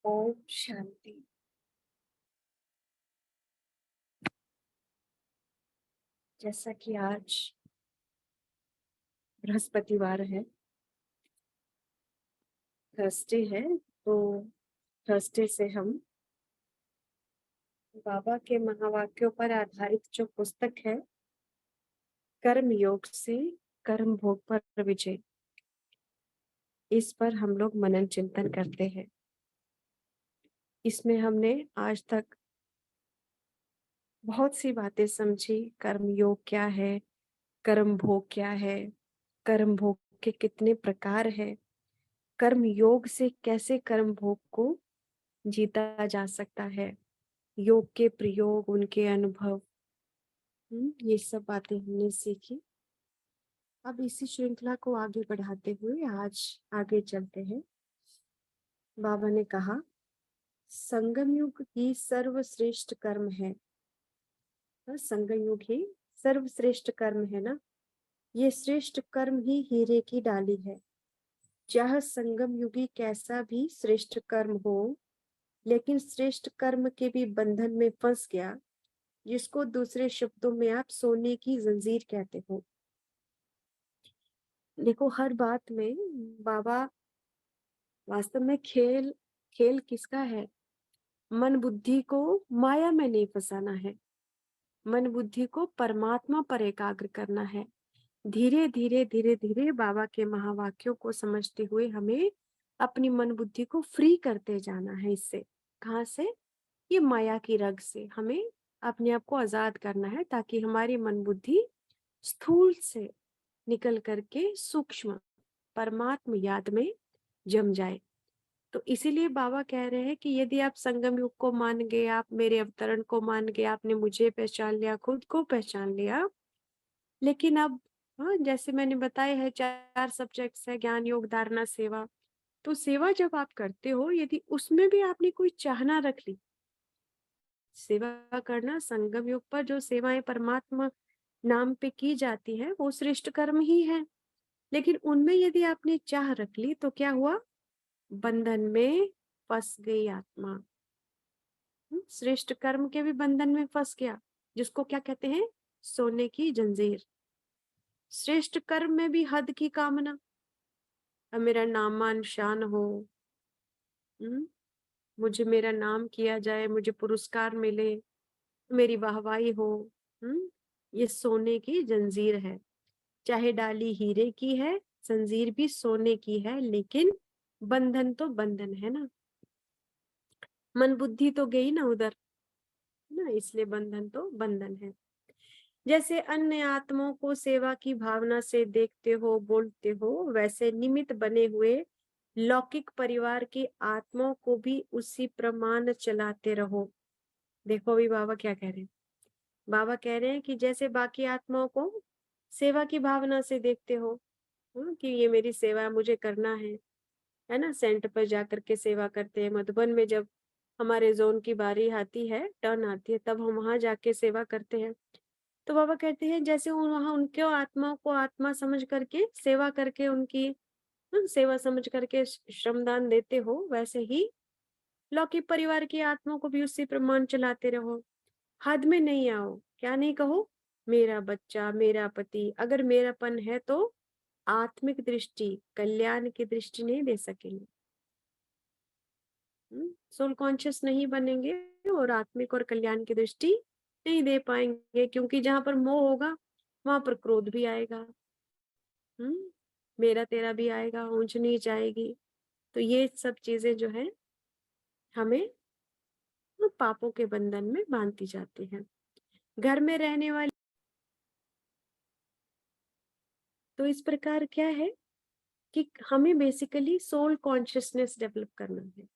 ओम शांति। जैसा कि आज बृहस्पतिवार है, थर्सडे है, तो थर्सडे से हम बाबा के महावाक्यों पर आधारित जो पुस्तक है, कर्म योग से कर्म भोग पर विजय, इस पर हम लोग मनन चिंतन करते हैं। इसमें हमने आज तक बहुत सी बातें समझी। कर्म योग क्या है, कर्म भोग क्या है, कर्म भोग के कितने प्रकार है, कर्म योग से कैसे कर्म भोग को जीता जा सकता है, योग के प्रयोग, उनके अनुभव, ये सब बातें हमने सीखी। अब इसी श्रृंखला को आगे बढ़ाते हुए आज आगे चलते हैं। बाबा ने कहा, संगम युग ही सर्वश्रेष्ठ कर्म है। संगम युग ही सर्वश्रेष्ठ कर्म है ना। ये श्रेष्ठ कर्म ही हीरे की डाली है। चाहे संगम युगी कैसा भी श्रेष्ठ कर्म हो, लेकिन श्रेष्ठ कर्म के भी बंधन में फंस गया, जिसको दूसरे शब्दों में आप सोने की जंजीर कहते हो। देखो, हर बात में बाबा वास्तव में खेल खेल किसका है? मन बुद्धि को माया में नहीं फंसाना है, मन बुद्धि को परमात्मा पर एकाग्र करना है। धीरे धीरे धीरे धीरे बाबा के महावाक्यों को समझते हुए हमें अपनी मन बुद्धि को फ्री करते जाना है। इससे कहाँ से? ये माया की रग से हमें अपने आप को आजाद करना है, ताकि हमारी मन बुद्धि स्थूल से निकल करके सूक्ष्म परमात्म याद में जम जाए। तो इसीलिए बाबा कह रहे हैं कि यदि आप संगम युग को मान गए, आप मेरे अवतरण को मान गए, आपने मुझे पहचान लिया, खुद को पहचान लिया, लेकिन अब जैसे मैंने बताया है, 4 सब्जेक्ट्स है, ज्ञान योग धारणा सेवा। तो सेवा जब आप करते हो, यदि उसमें भी आपने कोई चाहना रख ली, सेवा करना संगम युग पर जो सेवाएं परमात्मा नाम पे की जाती है वो श्रेष्ठ कर्म ही है, लेकिन उनमें यदि आपने चाह रख ली तो क्या हुआ? बंधन में फंस गई आत्मा। श्रेष्ठ कर्म के भी बंधन में फंस गया, जिसको क्या कहते हैं? सोने की जंजीर। श्रेष्ठ कर्म में भी हद की कामना, अब मेरा नामान शान हो, मुझे मेरा नाम किया जाए, मुझे पुरस्कार मिले, मेरी वाहवाही हो। ये सोने की जंजीर है। चाहे डाली हीरे की है, जंजीर भी सोने की है, लेकिन बंधन तो बंधन है ना। मन बुद्धि तो गई ना उधर ना, इसलिए बंधन तो बंधन है। जैसे अन्य आत्माओं को सेवा की भावना से देखते हो, बोलते हो, वैसे निमित्त बने हुए लौकिक परिवार की आत्माओं को भी उसी प्रमाण चलाते रहो। देखो अभी बाबा क्या कह रहे हैं। बाबा कह रहे हैं कि जैसे बाकी आत्माओं को सेवा की भावना से देखते हो, कि ये मेरी सेवा मुझे करना है ना। सेंट पर जाकर के सेवा करते हैं, मधुबन में जब हमारे जोन की बारी आती है, टर्न आती है, तब हम वहां जाके सेवा करते हैं। तो बाबा कहते हैं जैसे वहां उनके आत्माओं को आत्मा समझ करके सेवा करके उनकी सेवा समझ करके श्रमदान देते हो, वैसे ही लौकिक परिवार की आत्माओं को भी उसी प्रमाण चलाते रहो। हद में नहीं आओ। क्या नहीं कहो? मेरा बच्चा, मेरा पति। अगर मेरापन है तो आत्मिक दृष्टि, कल्याण की दृष्टि नहीं दे सकेंगे, सोल कॉन्शियस नहीं बनेंगे और आत्मिक और कल्याण की दृष्टि नहीं दे पाएंगे, क्योंकि जहां पर मोह होगा वहां पर क्रोध भी आएगा, मेरा तेरा भी आएगा, ऊंच नीच आएगी। तो ये सब चीजें जो है हमें पापों के बंधन में बांधती जाती हैं। घर में रहने वाली, तो इस प्रकार क्या है कि हमें बेसिकली सोल कॉन्शियसनेस डेवलप करना है,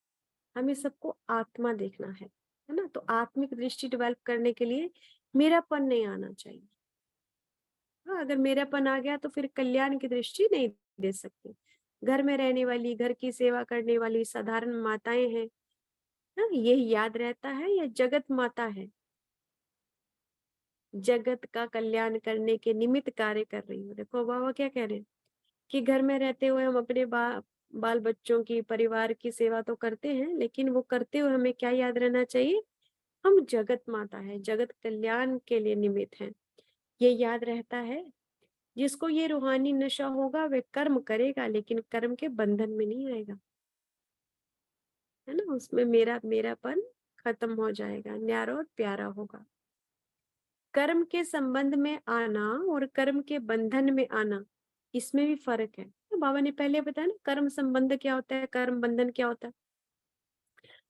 हमें सबको आत्मा देखना है ना। तो आत्मिक दृष्टि डेवलप करने के लिए मेरापन नहीं आना चाहिए। हाँ, अगर मेरापन आ गया तो फिर कल्याण की दृष्टि नहीं दे सकते। घर में रहने वाली, घर की सेवा करने वाली साधारण माताएं हैं, हाँ, यही याद रहता है या जगत माता है, जगत का कल्याण करने के निमित्त कार्य कर रही हो। देखो बाबा क्या कह रहे हैं कि घर में रहते हुए हम अपने बाल बच्चों की, परिवार की सेवा तो करते हैं, लेकिन वो करते हुए हमें क्या याद रहना चाहिए? हम जगत माता है, जगत कल्याण के लिए निमित्त हैं, ये याद रहता है। जिसको ये रूहानी नशा होगा वह कर्म करेगा, लेकिन कर्म के बंधन में नहीं आएगा, है ना? उसमें मेरापन खत्म हो जाएगा, न्यारा और प्यारा होगा। कर्म के संबंध में आना और कर्म के बंधन में आना, इसमें भी फर्क है। तो बाबा ने पहले बताया ना, कर्म संबंध क्या होता है, कर्म बंधन क्या होता है।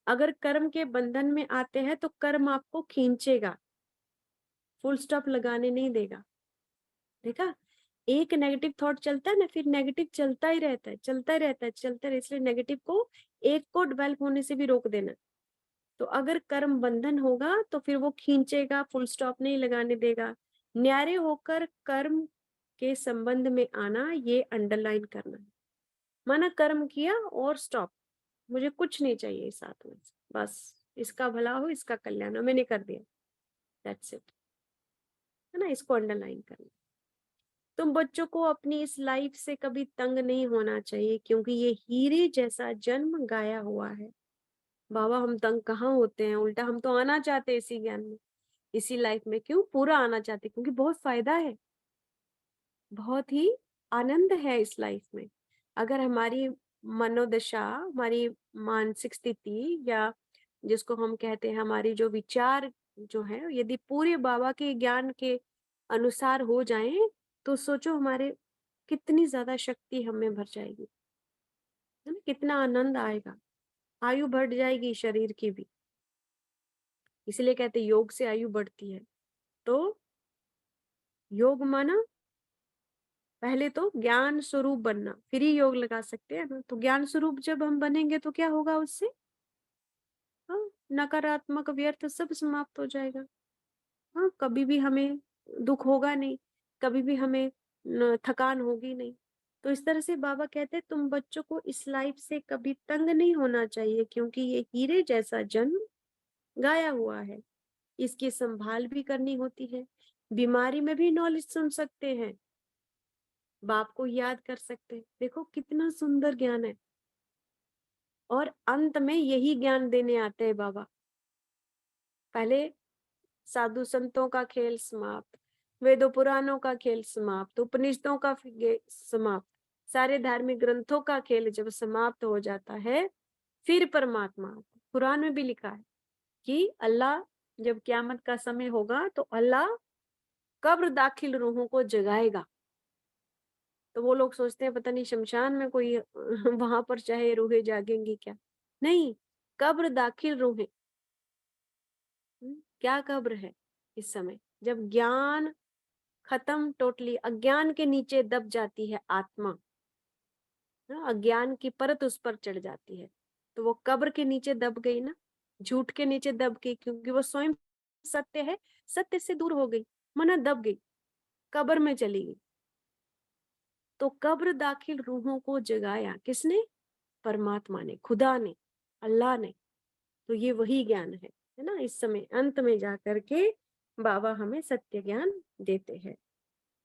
अगर कर्म के बंधन में आते हैं तो कर्म आपको खींचेगा, फुल स्टॉप लगाने नहीं देगा। देखा, एक नेगेटिव थॉट चलता है ना, फिर नेगेटिव चलता ही रहता है, चलता ही रहता है, चलता है। इसलिए नेगेटिव को, एक को डेवलप होने से भी रोक देना। तो अगर कर्म बंधन होगा तो फिर वो खींचेगा, फुल स्टॉप नहीं लगाने देगा। न्यारे होकर कर्म के संबंध में आना, ये अंडरलाइन करना है। माना कर्म किया और स्टॉप, मुझे कुछ नहीं चाहिए इस साथ में, बस इसका भला हो, इसका कल्याण हो, मैंने कर दिया, दैट्स इट, है ना? इसको अंडरलाइन करना। तुम बच्चों को अपनी इस लाइफ से कभी तंग नहीं होना चाहिए, क्योंकि ये हीरे जैसा जन्म गाया हुआ है। बाबा, हम तंग कहाँ होते हैं, उल्टा हम तो आना चाहते हैं इसी ज्ञान में, इसी लाइफ में। क्यों पूरा आना चाहते? क्योंकि बहुत फायदा है, बहुत ही आनंद है इस लाइफ में। अगर हमारी मनोदशा, हमारी मानसिक स्थिति, या जिसको हम कहते हैं हमारी जो विचार जो है, यदि पूरे बाबा के ज्ञान के अनुसार हो जाएं, तो सोचो हमारे कितनी ज्यादा शक्ति हमें भर जाएगी, है ना? कितना आनंद आएगा, आयु बढ़ जाएगी शरीर की भी। इसलिए कहते हैं योग से आयु बढ़ती है। तो योग माना पहले तो ज्ञान स्वरूप बनना, फिर ही योग लगा सकते हैं ना। तो ज्ञान स्वरूप जब हम बनेंगे तो क्या होगा उससे? हाँ, नकारात्मक व्यर्थ सब समाप्त हो जाएगा। हाँ, कभी भी हमें दुख होगा नहीं, कभी भी हमें थकान होगी नहीं। तो इस तरह से बाबा कहते हैं तुम बच्चों को इस लाइफ से कभी तंग नहीं होना चाहिए, क्योंकि ये हीरे जैसा जन्म गाया हुआ है, इसकी संभाल भी करनी होती है। बीमारी में भी नॉलेज सुन सकते हैं, बाप को याद कर सकते हैं। देखो कितना सुंदर ज्ञान है। और अंत में यही ज्ञान देने आते हैं बाबा। पहले साधु संतों का खेल समाप्त, वेदों पुराणों का खेल समाप्त, उपनिषदों का समाप्त, सारे धार्मिक ग्रंथों का खेल जब समाप्त हो जाता है, फिर परमात्मा। कुरान में भी लिखा है कि अल्लाह जब क्यामत का समय होगा तो अल्लाह कब्र दाखिल रूहों को जगाएगा। तो वो लोग सोचते हैं पता नहीं शमशान में कोई वहां पर चाहे रूहें जागेंगी क्या? नहीं, कब्र दाखिल रूहें। क्या कब्र है? इस समय जब ज्ञान खत्म, टोटली अज्ञान के नीचे दब जाती है आत्मा, अज्ञान की परत उस पर चढ़ जाती है, तो वो कब्र के नीचे दब गई ना, झूठ के नीचे दब गई, क्योंकि वो स्वयं सत्य है, सत्य से दूर हो गई, मना दब गई, कब्र में चली गई। तो कब्र दाखिल रूहों को जगाया किसने? परमात्मा ने, खुदा ने, अल्लाह ने। तो ये वही ज्ञान है ना? इस समय अंत में जा करके बाबा हमें सत्य ज्ञान देते हैं।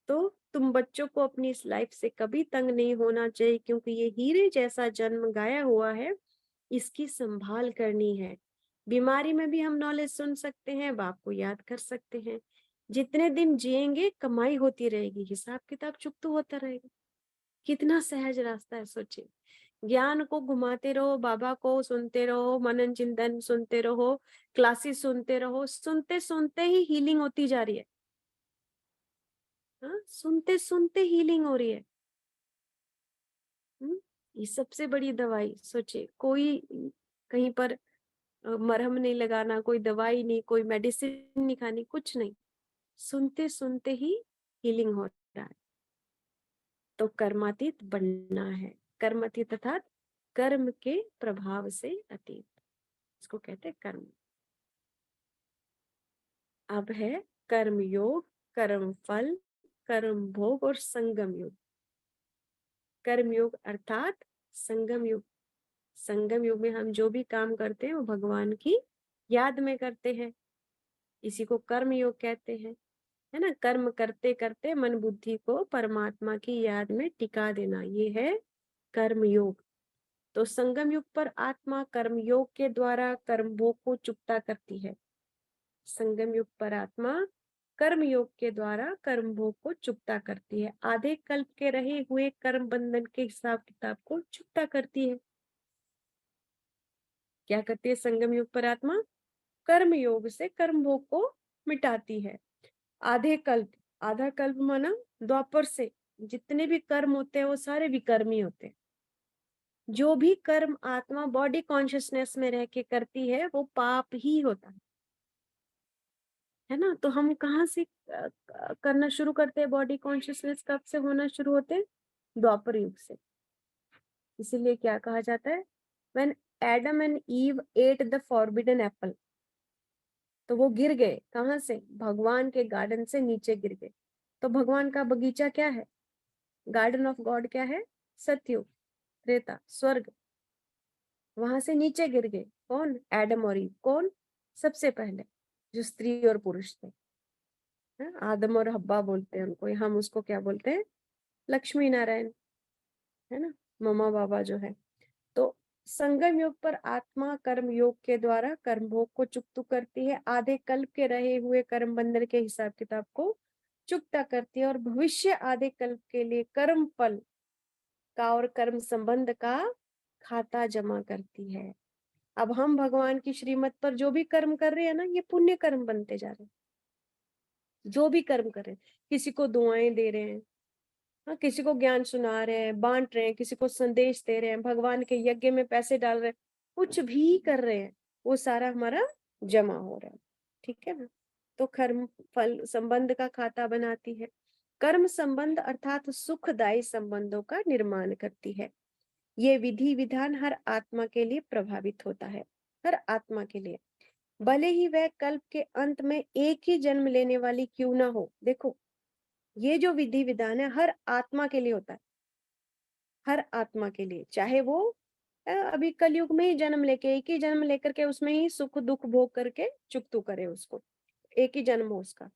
तो तुम बच्चों को अपनी इस लाइफ से कभी तंग नहीं होना चाहिए, क्योंकि ये हीरे जैसा जन्म गाया हुआ है, इसकी संभाल करनी है। बीमारी में भी हम नॉलेज सुन सकते हैं, बाप को याद कर सकते हैं। जितने दिन जिएंगे कमाई होती रहेगी, हिसाब किताब चुकता होता रहेगा। कितना सहज रास्ता है, सोचिए। ज्ञान को घुमाते रहो, बाबा को सुनते रहो, मनन चिंतन सुनते रहो, क्लासेस सुनते रहो, सुनते सुनते ही हीलिंग होती जा रही है। हाँ, सुनते सुनते हीलिंग हो रही है। ये सबसे बड़ी दवाई। सोचिए, कोई कहीं पर मरहम नहीं लगाना, कोई दवाई नहीं, कोई मेडिसिन नहीं खानी, कुछ नहीं, सुनते सुनते ही हीलिंग हो रहा है। तो कर्मातीत बनना है। कर्मातीत अर्थात कर्म के प्रभाव से अतीत, इसको कहते हैं कर्म। अब है कर्म योग, कर्म फल, कर्म भोग और संगम योग। कर्म योग अर्थात संगम योग। संगम युग में हम जो भी काम करते हैं वो भगवान की याद में करते हैं, इसी को कर्म योग कहते हैं, है ना? कर्म करते करते मन बुद्धि को परमात्मा की याद में टिका देना, ये है कर्म योग। तो संगम युग पर आत्मा कर्म योग के द्वारा कर्म भोग को चुकता करती है। संगम युग पर आत्मा कर्म योग के द्वारा कर्म भोग को चुकता करती है, आधे कल्प के रहे हुए कर्म बंधन के हिसाब किताब को चुकता करती है। क्या करती है संगम युग पर आत्मा? कर्म योग से कर्म भोग को मिटाती है। आधे कल्प, आधा कल्प माना द्वापर से जितने भी कर्म होते हैं वो सारे विकर्मी होते हैं। जो भी कर्म आत्मा बॉडी कॉन्शियसनेस में रह के करती है वो पाप ही होता है ना। तो हम कहाँ से करना शुरू करते हैं? बॉडी कॉन्शियसनेस कब से होना शुरू होते हैं? द्वापर युग से। इसीलिए क्या कहा जाता है, when Adam and ewe at the forbidden Apple, तो वो गिर गए कहाँ से? भगवान के गार्डन से नीचे गिर गए। तो भगवान का बगीचा क्या है? गार्डन ऑफ गॉड क्या है? सतयुग, त्रेता, स्वर्ग। वहां से नीचे गिर गए कौन? एडम और ईव। कौन सबसे पहले? जो स्त्री और पुरुष थे, आदम और हब्बा बोलते हैं उनको, हम उसको क्या बोलते हैं? लक्ष्मी नारायण, है ना, मम्मा बाबा जो है। तो संगम योग पर आत्मा कर्म योग के द्वारा कर्म भोग को चुकता करती है, आधे कल्प के रहे हुए कर्म बंधन के हिसाब किताब को चुकता करती है, और भविष्य आधे कल्प के लिए कर्म फल का और कर्म संबंध का खाता जमा करती है। अब हम भगवान की श्रीमत पर जो भी कर्म कर रहे हैं ना, ये पुण्य कर्म बनते जा रहे हैं। जो भी कर्म कर रहे हैं, किसी को दुआएं दे रहे हैं, हाँ, किसी को ज्ञान सुना रहे हैं, बांट रहे हैं, किसी को संदेश दे रहे हैं, भगवान के यज्ञ में पैसे डाल रहे हैं, कुछ भी कर रहे हैं, वो सारा हमारा जमा हो रहा है। ठीक है ना। तो कर्म फल संबंध का खाता बनाती है। कर्म संबंध अर्थात सुखदायी संबंधों का निर्माण करती है। ये विधि विधान हर आत्मा के लिए प्रभावित होता है, हर आत्मा के लिए, भले ही वह कल्प के अंत में एक ही जन्म लेने वाली क्यों ना हो। देखो, ये जो विधि विधान है हर आत्मा के लिए होता है, हर आत्मा के लिए, चाहे वो अभी कलयुग में ही जन्म लेके, एक ही जन्म लेकर के उसमें ही सुख दुख भोग करके चुकतू करे, उसको एक ही जन्म हो उसका।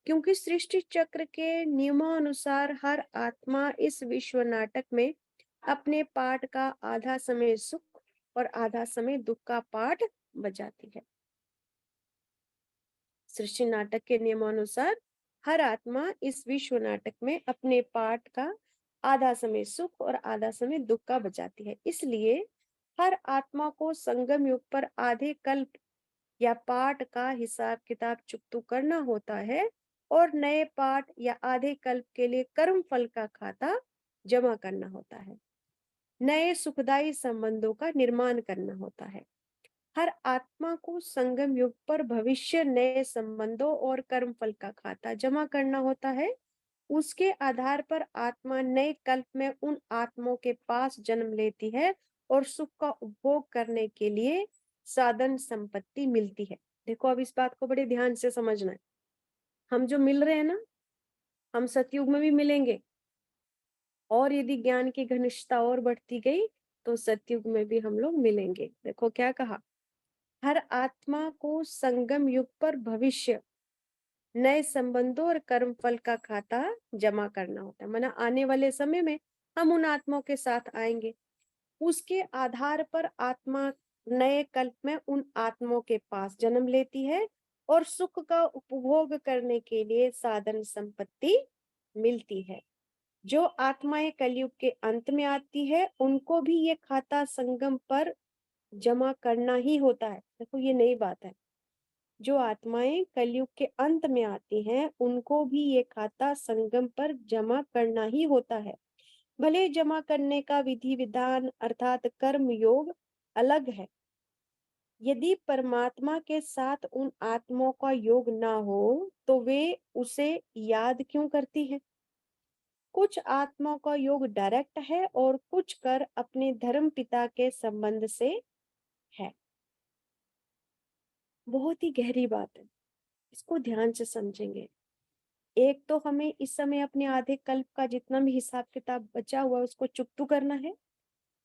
क्योंकि सृष्टि चक्र के नियमानुसार हर आत्मा इस विश्व नाटक में अपने पाठ का आधा समय सुख और आधा समय दुख का पाठ बजाती है। सृष्टि नाटक के नियमानुसार हर आत्मा इस विश्व नाटक में अपने पाठ का आधा समय सुख और आधा समय दुख का बजाती है। इसलिए हर आत्मा को संगम युग पर आधे कल्प या पाठ का हिसाब किताब चुकतू करना होता है, और नए पाठ या आधे कल्प के लिए कर्म फल का खाता जमा करना होता है, नए सुखदायी संबंधों का निर्माण करना होता है। हर आत्मा को संगम युग पर भविष्य नए संबंधों और कर्म फल का खाता जमा करना होता है। उसके आधार पर आत्मा नए कल्प में उन आत्माओं के पास जन्म लेती है और सुख का उपभोग करने के लिए साधन संपत्ति मिलती है। देखो, अब इस बात को बड़े ध्यान से समझना है। हम जो मिल रहे हैं ना, हम सतयुग में भी मिलेंगे, और यदि ज्ञान की घनिष्ठता और बढ़ती गई तो सतयुग में भी हम लोग मिलेंगे। देखो क्या कहा, हर आत्मा को संगम युग पर भविष्य नए संबंधों और कर्म फल का खाता जमा करना होता है। माना आने वाले समय में हम उन आत्माओं के साथ आएंगे, उसके आधार पर आत्मा नए कल्प में उन आत्माओं के पास जन्म लेती है और सुख का उपभोग करने के लिए साधन संपत्ति मिलती है। जो आत्माएं कलयुग के अंत में आती है उनको भी ये खाता संगम पर जमा करना ही होता है। देखो, ये नई बात है। जो आत्माएं कलयुग के अंत में आती हैं उनको भी ये खाता संगम पर जमा करना ही होता है। भले जमा करने का विधि विधान अर्थात कर्म योग अलग है। यदि परमात्मा के साथ उन आत्माओं का योग ना हो तो वे उसे याद क्यों करती है? कुछ आत्माओं का योग डायरेक्ट है और कुछ कर अपने धर्म पिता के संबंध से है। बहुत ही गहरी बात है, इसको ध्यान से समझेंगे। एक तो हमें इस समय अपने आधे कल्प का जितना भी हिसाब किताब बचा हुआ है उसको चुकतू करना है,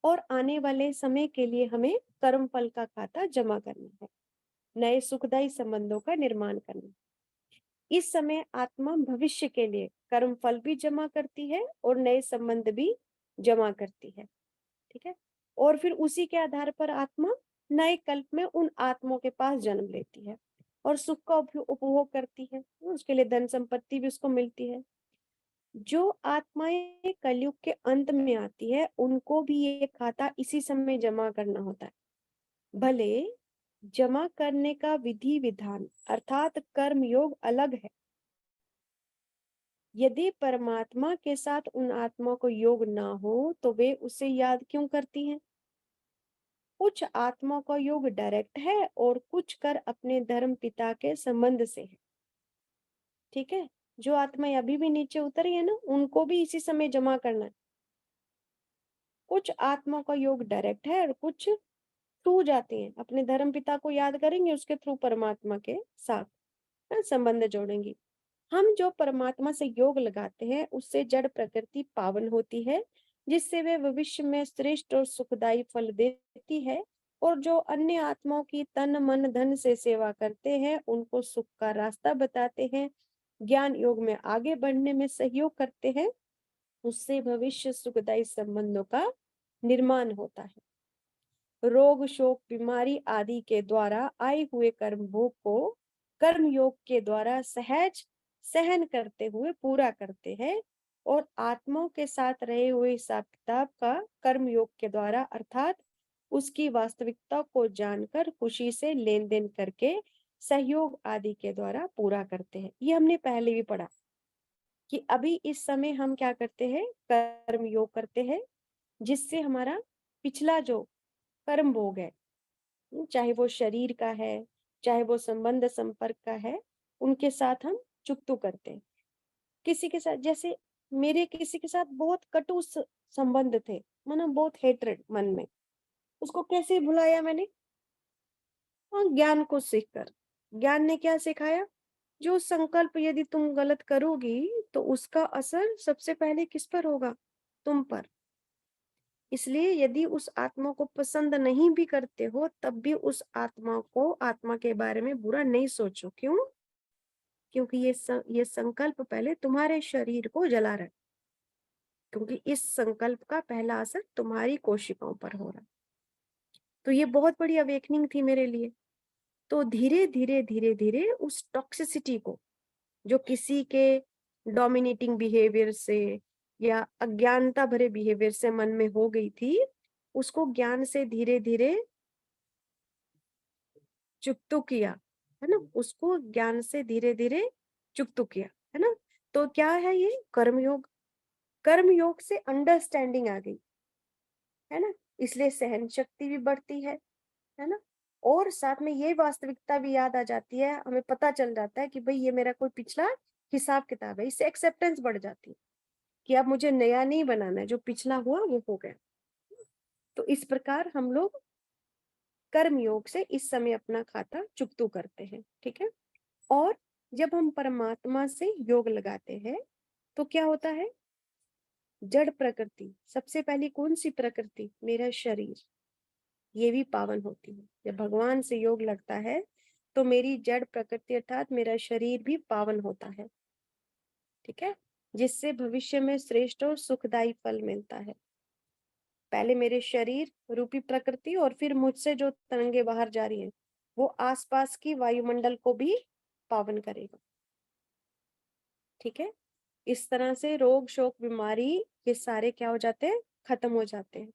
और आने वाले समय के लिए हमें कर्म फल का खाता जमा करना है, नए सुखदायी संबंधों का निर्माण करना है। इस समय आत्मा भविष्य के लिए कर्म फल भी जमा करती है और नए संबंध भी जमा करती है। ठीक है। और फिर उसी के आधार पर आत्मा नए कल्प में उन आत्माओं के पास जन्म लेती है और सुख का उपभोग करती है, उसके लिए धन संपत्ति भी उसको मिलती है। जो आत्माएं कलयुग के अंत में आती है उनको भी ये खाता इसी समय जमा करना होता है। भले जमा करने का विधि विधान अर्थात कर्म योग अलग है। यदि परमात्मा के साथ उन आत्मा को योग ना हो तो वे उसे याद क्यों करती हैं? कुछ आत्मा का योग डायरेक्ट है और कुछ कर अपने धर्म पिता के संबंध से है। ठीक है, जो आत्माएं अभी भी नीचे उतरी है ना, उनको भी इसी समय जमा करना है। कुछ आत्मा का योग डायरेक्ट है और कुछ थ्रू जाती हैं, अपने धर्म पिता को याद करेंगे, उसके थ्रू परमात्मा के साथ संबंध जोड़ेंगी। हम जो परमात्मा से योग लगाते हैं उससे जड़ प्रकृति पावन होती है, जिससे वे भविष्य में श्रेष्ठ और सुखदायी फल देती है। और जो अन्य आत्माओं की तन मन धन से सेवा करते हैं उनको सुख का रास्ता बताते हैं, ज्ञान योग में आगे बढ़ने में सहयोग करते हैं, उससे भविष्य सुखदायी संबंधों का निर्माण होता है। रोग शोक बीमारी आदि के द्वारा आए हुए कर्म भोग को कर्म योग के द्वारा सहज सहन करते हुए पूरा करते हैं और आत्माओं के साथ रहे हुए हिसाब किताब का कर्म योग के द्वारा अर्थात उसकी वास्तविकता को जानकर खुशी से लेन देन करके सहयोग आदि के द्वारा पूरा करते हैं। ये हमने पहले भी पढ़ा कि अभी इस समय हम क्या करते हैं, कर्म योग करते हैं, जिससे हमारा पिछला जो कर्म भोग है, चाहे वो शरीर का है चाहे वो संबंध संपर्क का है, उनके साथ हम चुकतू करते हैं। किसी के साथ, जैसे मेरे किसी के साथ बहुत कटु संबंध थे, माना बहुत हेट्रेड मन में, उसको कैसे भुलाया मैंने? हाँ, ज्ञान को सीखकर। ज्ञान ने क्या सिखाया? जो संकल्प यदि तुम गलत करोगी तो उसका असर सबसे पहले किस पर होगा? तुम पर। इसलिए यदि उस आत्मा को पसंद नहीं भी करते हो तब भी उस आत्मा को, आत्मा के बारे में बुरा नहीं सोचो। क्यों? क्योंकि ये संकल्प पहले तुम्हारे शरीर को जला रहा है, क्योंकि इस संकल्प का पहला असर तुम्हारी कोशिकाओं पर हो रहा है। तो ये बहुत बड़ी अवेकनिंग थी मेरे लिए। तो धीरे धीरे धीरे धीरे उस टॉक्सिसिटी को, जो किसी के डोमिनेटिंग बिहेवियर से या अज्ञानता भरे बिहेवियर से मन में हो गई थी, उसको ज्ञान से धीरे धीरे चुकतू किया, है ना, उसको ज्ञान से धीरे धीरे चुकतू किया, है ना। तो क्या है ये कर्मयोग? कर्मयोग से अंडरस्टैंडिंग आ गई, है ना, इसलिए सहन शक्ति भी बढ़ती है ना। और साथ में ये वास्तविकता भी याद आ जाती है, हमें पता चल जाता है कि भाई ये मेरा कोई पिछला हिसाब किताब है, इससे एक्सेप्टेंस बढ़ जाती है कि अब मुझे नया नहीं बनाना है, जो पिछला हुआ वो हो गया। तो इस प्रकार हम लोग कर्म योग से इस समय अपना खाता चुकतू करते हैं, ठीक है। और जब हम परमात्मा से योग लगाते हैं तो क्या होता है? जड़ प्रकृति, सबसे पहली कौन सी प्रकृति? मेरा शरीर, ये भी पावन होती है। जब भगवान से योग लगता है तो मेरी जड़ प्रकृति अर्थात मेरा शरीर भी पावन होता है, ठीक है, जिससे भविष्य में श्रेष्ठ और सुखदायी फल मिलता है। पहले मेरे शरीर रूपी प्रकृति और फिर मुझसे जो तरंगे बाहर जा रही हैं वो आसपास की वायुमंडल को भी पावन करेगा, ठीक है। इस तरह से रोग शोक बीमारी ये सारे क्या हो जाते हैं? खत्म हो जाते हैं।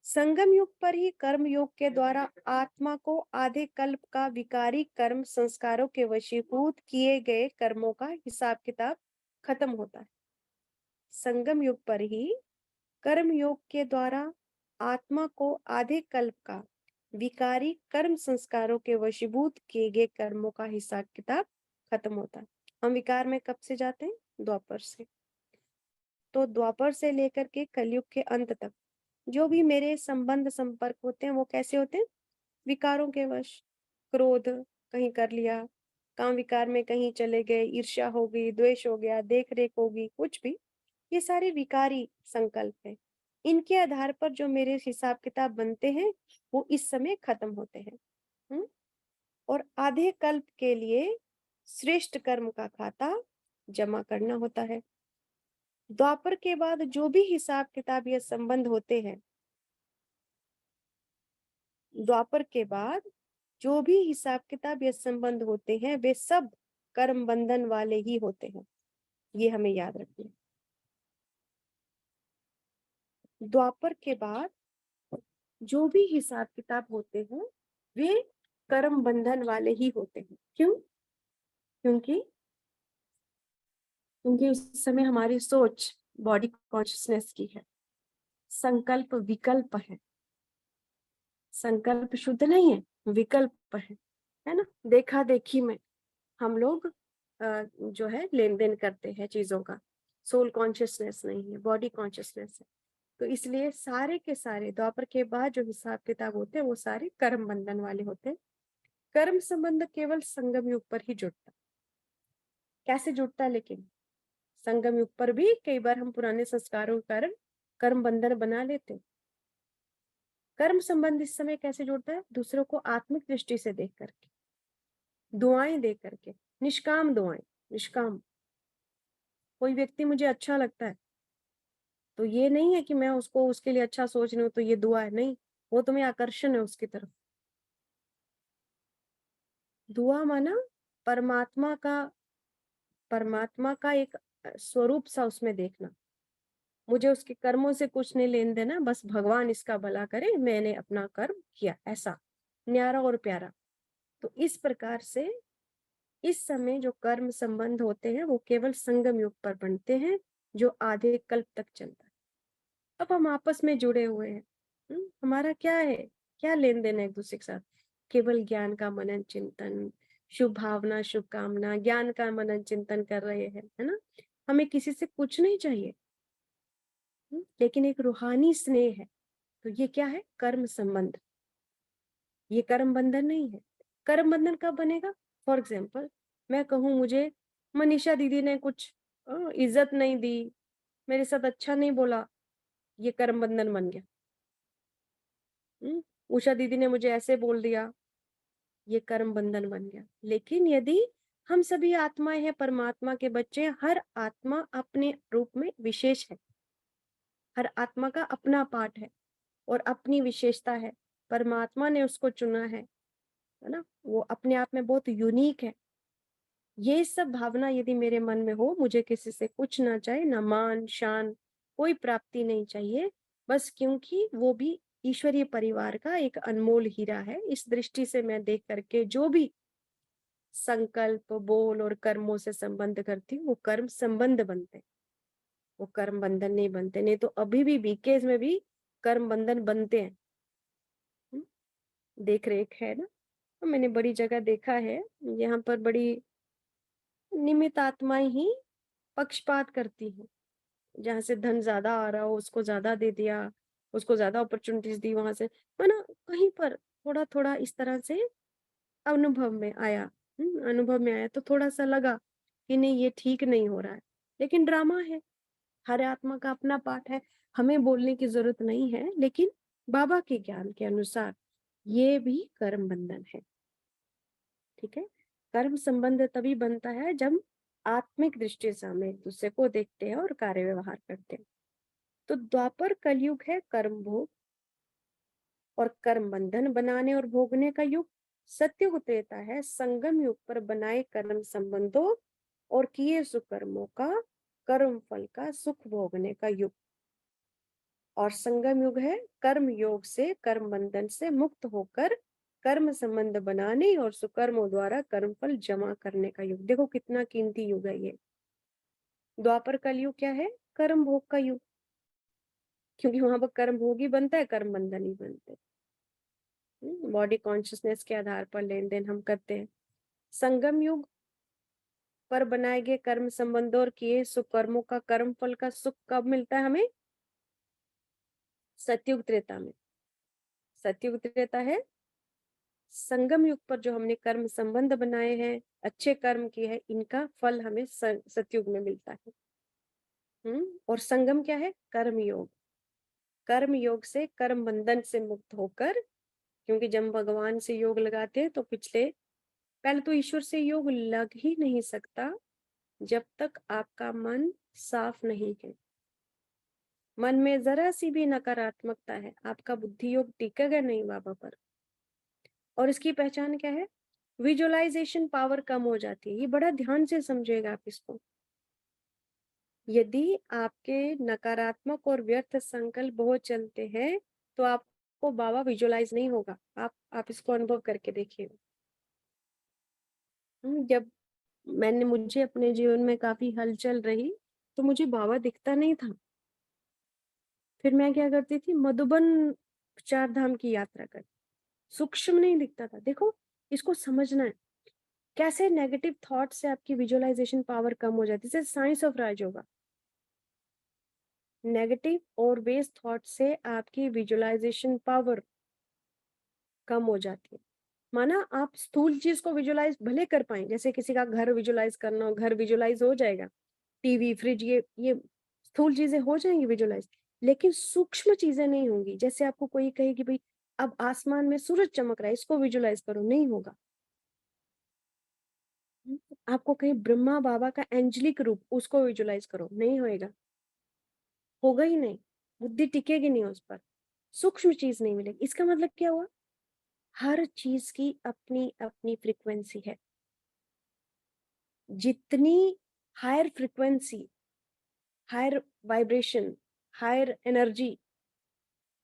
संगम युग पर ही कर्म योग के द्वारा आत्मा को आधे कल्प का विकारी कर्म संस्कारों के वशीभूत किए गए कर्मों का हिसाब किताब खत्म होता है। संगम युग पर ही कर्म योग के द्वारा आत्मा को आधे कल्प का विकारी कर्म संस्कारों के वशीभूत किए गए कर्मों का हिसाब किताब खत्म होता है। हम विकार में कब से जाते हैं? द्वापर से। तो द्वापर से लेकर के कलयुग के अंत तक जो भी मेरे संबंध संपर्क होते हैं वो कैसे होते हैं? विकारों के वश। क्रोध कहीं कर लिया, काम विकार में कहीं चले गए, ईर्ष्या हो गई, द्वेष हो गया, देख रेख होगी, कुछ भी, ये सारे विकारी संकल्प है। इनके आधार पर जो मेरे हिसाब किताब बनते हैं वो इस समय खत्म होते हैं। और आधे कल्प के लिए श्रेष्ठ कर्म का खाता जमा करना होता है। द्वापर के बाद जो भी हिसाब किताब या संबंध होते हैं द्वापर के बाद जो भी हिसाब किताब या संबंध होते हैं वे सब कर्म बंधन वाले ही होते हैं, ये हमें याद रखना। द्वापर के बाद जो भी हिसाब किताब होते हैं वे कर्म बंधन वाले ही होते हैं। क्यों? क्योंकि क्योंकि उस समय हमारी सोच बॉडी कॉन्शियसनेस की है, संकल्प विकल्प है, संकल्प शुद्ध नहीं है, विकल्प है ना। देखा देखी में हम लोग जो है लेन देन करते हैं चीजों का, सोल कॉन्शियसनेस नहीं है, बॉडी कॉन्शियसनेस है। तो इसलिए सारे के सारे द्वापर के बाद जो हिसाब किताब होते हैं वो सारे कर्म बंधन वाले होते हैं। कर्म संबंध केवल संगम युग पर ही जुड़ता। कैसे जुड़ता है? लेकिन संगम युग पर भी कई बार हम पुराने संस्कारों के कारण कर्म बंधन बना लेते हैं। कर्म संबंध इस समय कैसे जुड़ता है? दूसरों को आत्मिक दृष्टि से देख करके, दुआएं दे करके, निष्काम दुआएं, निष्काम। कोई व्यक्ति मुझे अच्छा लगता है तो ये नहीं है कि मैं उसको उसके लिए अच्छा सोच रही हूँ तो ये दुआ है, नहीं, वो तुम्हें आकर्षण है उसकी तरफ। दुआ माना परमात्मा का एक स्वरूप सा उसमें देखना। मुझे उसके कर्मों से कुछ नहीं लेन देना, बस भगवान इसका भला करे, मैंने अपना कर्म किया, ऐसा न्यारा और प्यारा। तो इस प्रकार से इस समय जो कर्म संबंध होते हैं वो केवल संगम युग पर बनते हैं, जो आधे कल्प तक चलता है। अब हम आपस में जुड़े हुए हैं, हमारा क्या है, क्या लेन देन है एक दूसरे के साथ? केवल ज्ञान का मनन चिंतन, शुभ भावना, शुभकामना, ज्ञान का मनन चिंतन कर रहे हैं, है ना। हमें किसी से कुछ नहीं चाहिए, लेकिन एक रूहानी स्नेह है। तो ये क्या है? कर्म संबंध। ये कर्म बंधन नहीं है। कर्म बंधन कब बनेगा? फॉर एग्जाम्पल मैं कहूँ मुझे मनीषा दीदी ने कुछ इज्जत नहीं दी, मेरे साथ अच्छा नहीं बोला, ये कर्म बंधन बन गया। उषा दीदी ने मुझे ऐसे बोल दिया, ये कर्म बंधन बन गया। लेकिन यदि हम सभी आत्माएं हैं, परमात्मा के बच्चे हैं, हर आत्मा अपने रूप में विशेष है, हर आत्मा का अपना पाठ है और अपनी विशेषता है, परमात्मा ने उसको चुना है ना, वो अपने आप में बहुत यूनिक है। ये सब भावना यदि मेरे मन में हो, मुझे किसी से कुछ ना चाहिए, ना मान शान, कोई प्राप्ति नहीं चाहिए, बस क्योंकि वो भी ईश्वरीय परिवार का एक अनमोल हीरा है। इस दृष्टि से मैं देख करके जो भी संकल्प, बोल और कर्मों से संबंध करती हूँ वो कर्म संबंध बनते, वो कर्म बंधन नहीं बनते। नहीं तो अभी भी बीकेज में भी कर्म बंधन बनते हैं। देख रेख है ना, तो मैंने बड़ी जगह देखा है, यहाँ पर बड़ी निमित आत्माएं ही पक्षपात करती हैं। जहाँ से धन ज्यादा आ रहा हो उसको ज्यादा दे दिया, उसको ज्यादा अपॉर्चुनिटीज दी, वहां से माना कहीं पर थोड़ा थोड़ा इस तरह से अनुभव में आया। अनुभव में आया तो थोड़ा सा लगा कि नहीं ये ठीक नहीं हो रहा है, लेकिन ड्रामा है, हर आत्मा का अपना पाठ है, हमें बोलने की जरूरत नहीं है। लेकिन बाबा के ज्ञान के अनुसार ये भी कर्म बंधन है। ठीक है, कर्म संबंध तभी बनता है जब आत्मिक दृष्टि से हम एक दूसरे को देखते हैं और कार्य व्यवहार करते हैं। तो द्वापर कलयुग है कर्म भोग और कर्म बंधन बनाने और भोगने का युग। सत्युग त्रेता है संगम युग पर बनाए कर्म संबंधों और किए सुकर्मों का कर्म फल का सुख भोगने का युग। और संगम युग है कर्म योग से, कर्म बंधन से मुक्त होकर कर्म संबंध बनाने और सुकर्मों द्वारा कर्म फल जमा करने का युग। देखो कितना कीमती युग है ये। द्वापर कलयुग क्या है? कर्म भोग का युग, क्योंकि वहां पर कर्म भोग ही बनता है, कर्म बंधन ही बनते हैं। बॉडी कॉन्शियसनेस के आधार पर लेन देन हम करते हैं। संगम युग पर बनाए गए कर्म संबंधों और किए सुकर्मों का कर्म फल का सुख कब मिलता है हमें? सतयुग त्रेता में। सतयुग त्रेता है संगम युग पर जो हमने कर्म संबंध बनाए हैं, अच्छे कर्म किए हैं, इनका फल हमें सतयुग में मिलता है। और संगम क्या है? कर्म योग। कर्म योग से, कर्म बंधन से मुक्त होकर, क्योंकि जब भगवान से योग लगाते हैं तो पहले तो ईश्वर से योग लग ही नहीं सकता जब तक आपका मन साफ नहीं है। मन में जरा सी भी नकारात्मकता है, आपका बुद्धि योग टिकेगा नहीं बाबा पर। और इसकी पहचान क्या है? विजुअलाइजेशन पावर कम हो जाती है। ये बड़ा ध्यान से समझिएगा आप इसको। यदि आपके नकारात्मक और व्यर्थ संकल्प बहुत चलते हैं तो आपको बाबा विजुअलाइज नहीं होगा। आप इसको अनुभव करके देखिए। जब मुझे अपने जीवन में काफी हलचल रही तो मुझे बाबा दिखता नहीं था। फिर मैं क्या करती थी, मधुबन चार धाम की यात्रा कर, सूक्ष्म नहीं दिखता था। देखो, इसको समझना है कैसे नेगेटिव थॉट से आपकी विजुअलाइजेशन पावर कम हो जाती है। साइंस ऑफ राजयोगा, नेगेटिव और बेस थॉट से आपकी विजुअलाइजेशन पावर कम हो जाती है। माना आप स्थूल चीज को विजुअलाइज भले कर पाए, जैसे किसी का घर विजुअलाइज करना हो, घर विजुअलाइज हो जाएगा, टीवी फ्रिज, ये स्थूल चीजें हो जाएंगी विजुअलाइज, लेकिन सूक्ष्म चीजें नहीं होंगी। जैसे आपको कोई कहे कि भाई अब आसमान में सूरज चमक रहा है, इसको विजुअलाइज करो, नहीं होगा। आपको कहीं ब्रह्मा बाबा का एंजलिक रूप, उसको विजुअलाइज करो, नहीं होएगा, होगा ही नहीं, बुद्धि टिकेगी नहीं उस पर, सूक्ष्म चीज नहीं मिलेगी। इसका मतलब क्या हुआ? हर चीज की अपनी अपनी फ्रीक्वेंसी है। जितनी higher frequency, higher vibration, higher energy,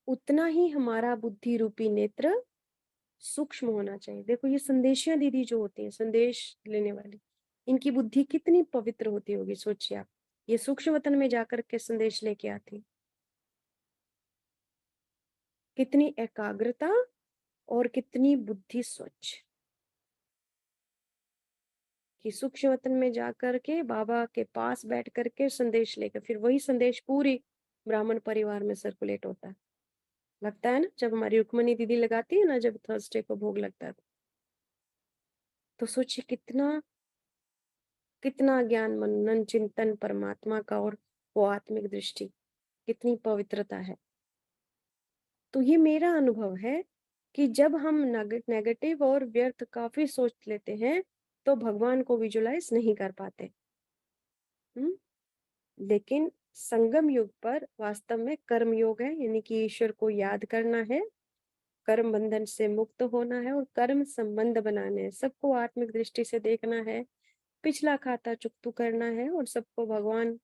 उतना ही हमारा बुद्धि रूपी नेत्र सूक्ष्म होना चाहिए। देखो, ये संदेशिया दीदी जो होती हैं, संदेश लेने वाली, इनकी बुद्धि कितनी पवित्र होती होगी, सोचिए आप। ये सूक्ष्म वतन में जाकर के संदेश लेके आती, कितनी एकाग्रता और कितनी बुद्धि स्वच्छ, कि सूक्ष्म वतन में जाकर के बाबा के पास बैठ करके संदेश लेकर फिर वही संदेश पूरी ब्राह्मण परिवार में सर्कुलेट होता है। लगता है ना, जब हमारी रुक्मणी दीदी लगाती है ना, जब थर्सडे को भोग लगता है, तो सोचिए कितना कितना ज्ञान, मनन, चिंतन परमात्मा का, और वो आत्मिक दृष्टि, कितनी पवित्रता है। तो ये मेरा अनुभव है कि जब हम नेगेटिव और व्यर्थ काफी सोच लेते हैं तो भगवान को विजुलाइज नहीं कर पाते। हम्म लेकिन संगम युग पर वास्तव में कर्म योग है, यानी कि ईश्वर को याद करना है, कर्म बंधन से मुक्त होना है और कर्म संबंध बनाने हैं, सबको आत्मिक दृष्टि से देखना है, पिछला खाता चुकतू करना है, और सबको भगवान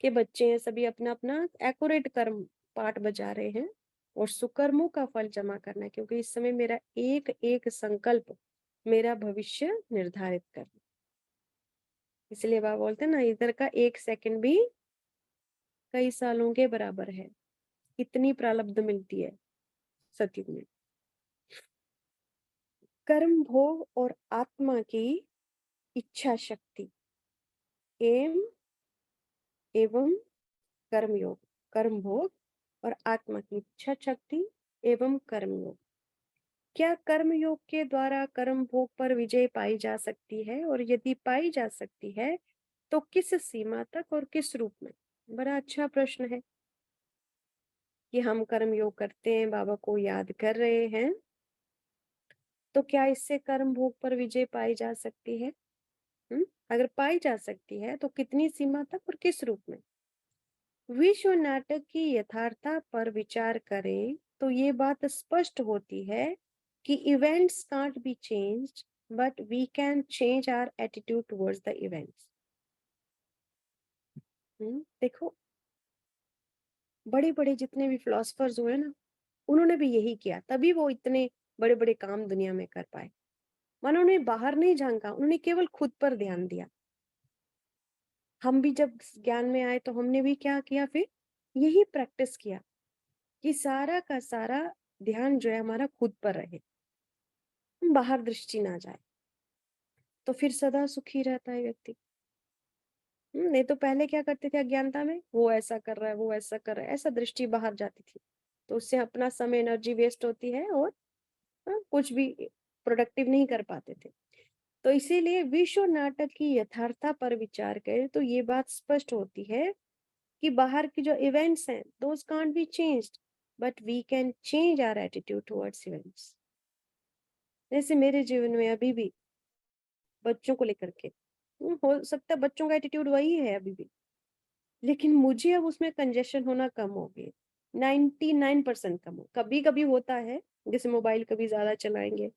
के बच्चे हैं, सभी अपना अपना एक्यूरेट कर्म पाठ बजा रहे हैं और सुकर्मों का फल जमा करना है, क्योंकि इस समय मेरा एक एक संकल्प मेरा भविष्य निर्धारित कर, इसलिए बाबा बोलते हैं ना, इधर का एक सेकंड भी कई सालों के बराबर है। इतनी प्रारब्ध मिलती है सतयुग में। कर्म भोग और आत्मा की इच्छा शक्ति, एम एवं कर्म योग, कर्म भोग और आत्मा की इच्छा शक्ति एवं कर्म योग। क्या कर्म योग के द्वारा कर्म भोग पर विजय पाई जा सकती है, और यदि पाई जा सकती है तो किस सीमा तक और किस रूप में? बड़ा अच्छा प्रश्न है कि हम कर्म योग करते हैं, बाबा को याद कर रहे हैं, तो क्या इससे कर्म भोग पर विजय पाई जा सकती है? अगर पाई जा सकती है तो कितनी सीमा तक और किस रूप में? विश्व नाटक की यथार्थता पर विचार करें तो ये बात स्पष्ट होती है कि events can't be changed, but we can change our attitude towards the events. देखो, बड़े बड़े जितने भी फिलोसफर्स हुए ना, उन्होंने भी यही किया, तभी वो इतने बड़े बड़े काम दुनिया में कर पाए। मानो उन्होंने बाहर नहीं झांका, उन्होंने केवल खुद पर ध्यान दिया। हम भी जब ज्ञान में आए तो हमने भी क्या किया, फिर यही प्रैक्टिस किया कि सारा का सारा ध्यान जो है हमारा खुद पर रहे, बाहर दृष्टि ना जाए, तो फिर सदा सुखी रहता है व्यक्ति। नहीं तो पहले क्या करते थे अज्ञानता में, वो ऐसा कर रहा है, वो ऐसा कर रहा है, ऐसा दृष्टि बाहर जाती थी, तो उससे अपना समय एनर्जी वेस्ट होती है और कुछ भी प्रोडक्टिव नहीं कर पाते थे। तो इसीलिए विश्व नाटक की यथार्थता पर विचार करें तो ये बात स्पष्ट होती है कि बाहर की जो इवेंट्स हैं, those can't be changed, but we can change our attitude towards events. जैसे मेरे जीवन में अभी भी बच्चों को लेकर के, हो सकता है बच्चों का एटीट्यूड वही है अभी भी, लेकिन मुझे अब उसमें कंजेशन होना कम हो गई, 99% कम हो। कभी कभी होता है, जैसे मोबाइल कभी ज्यादा चलाएंगे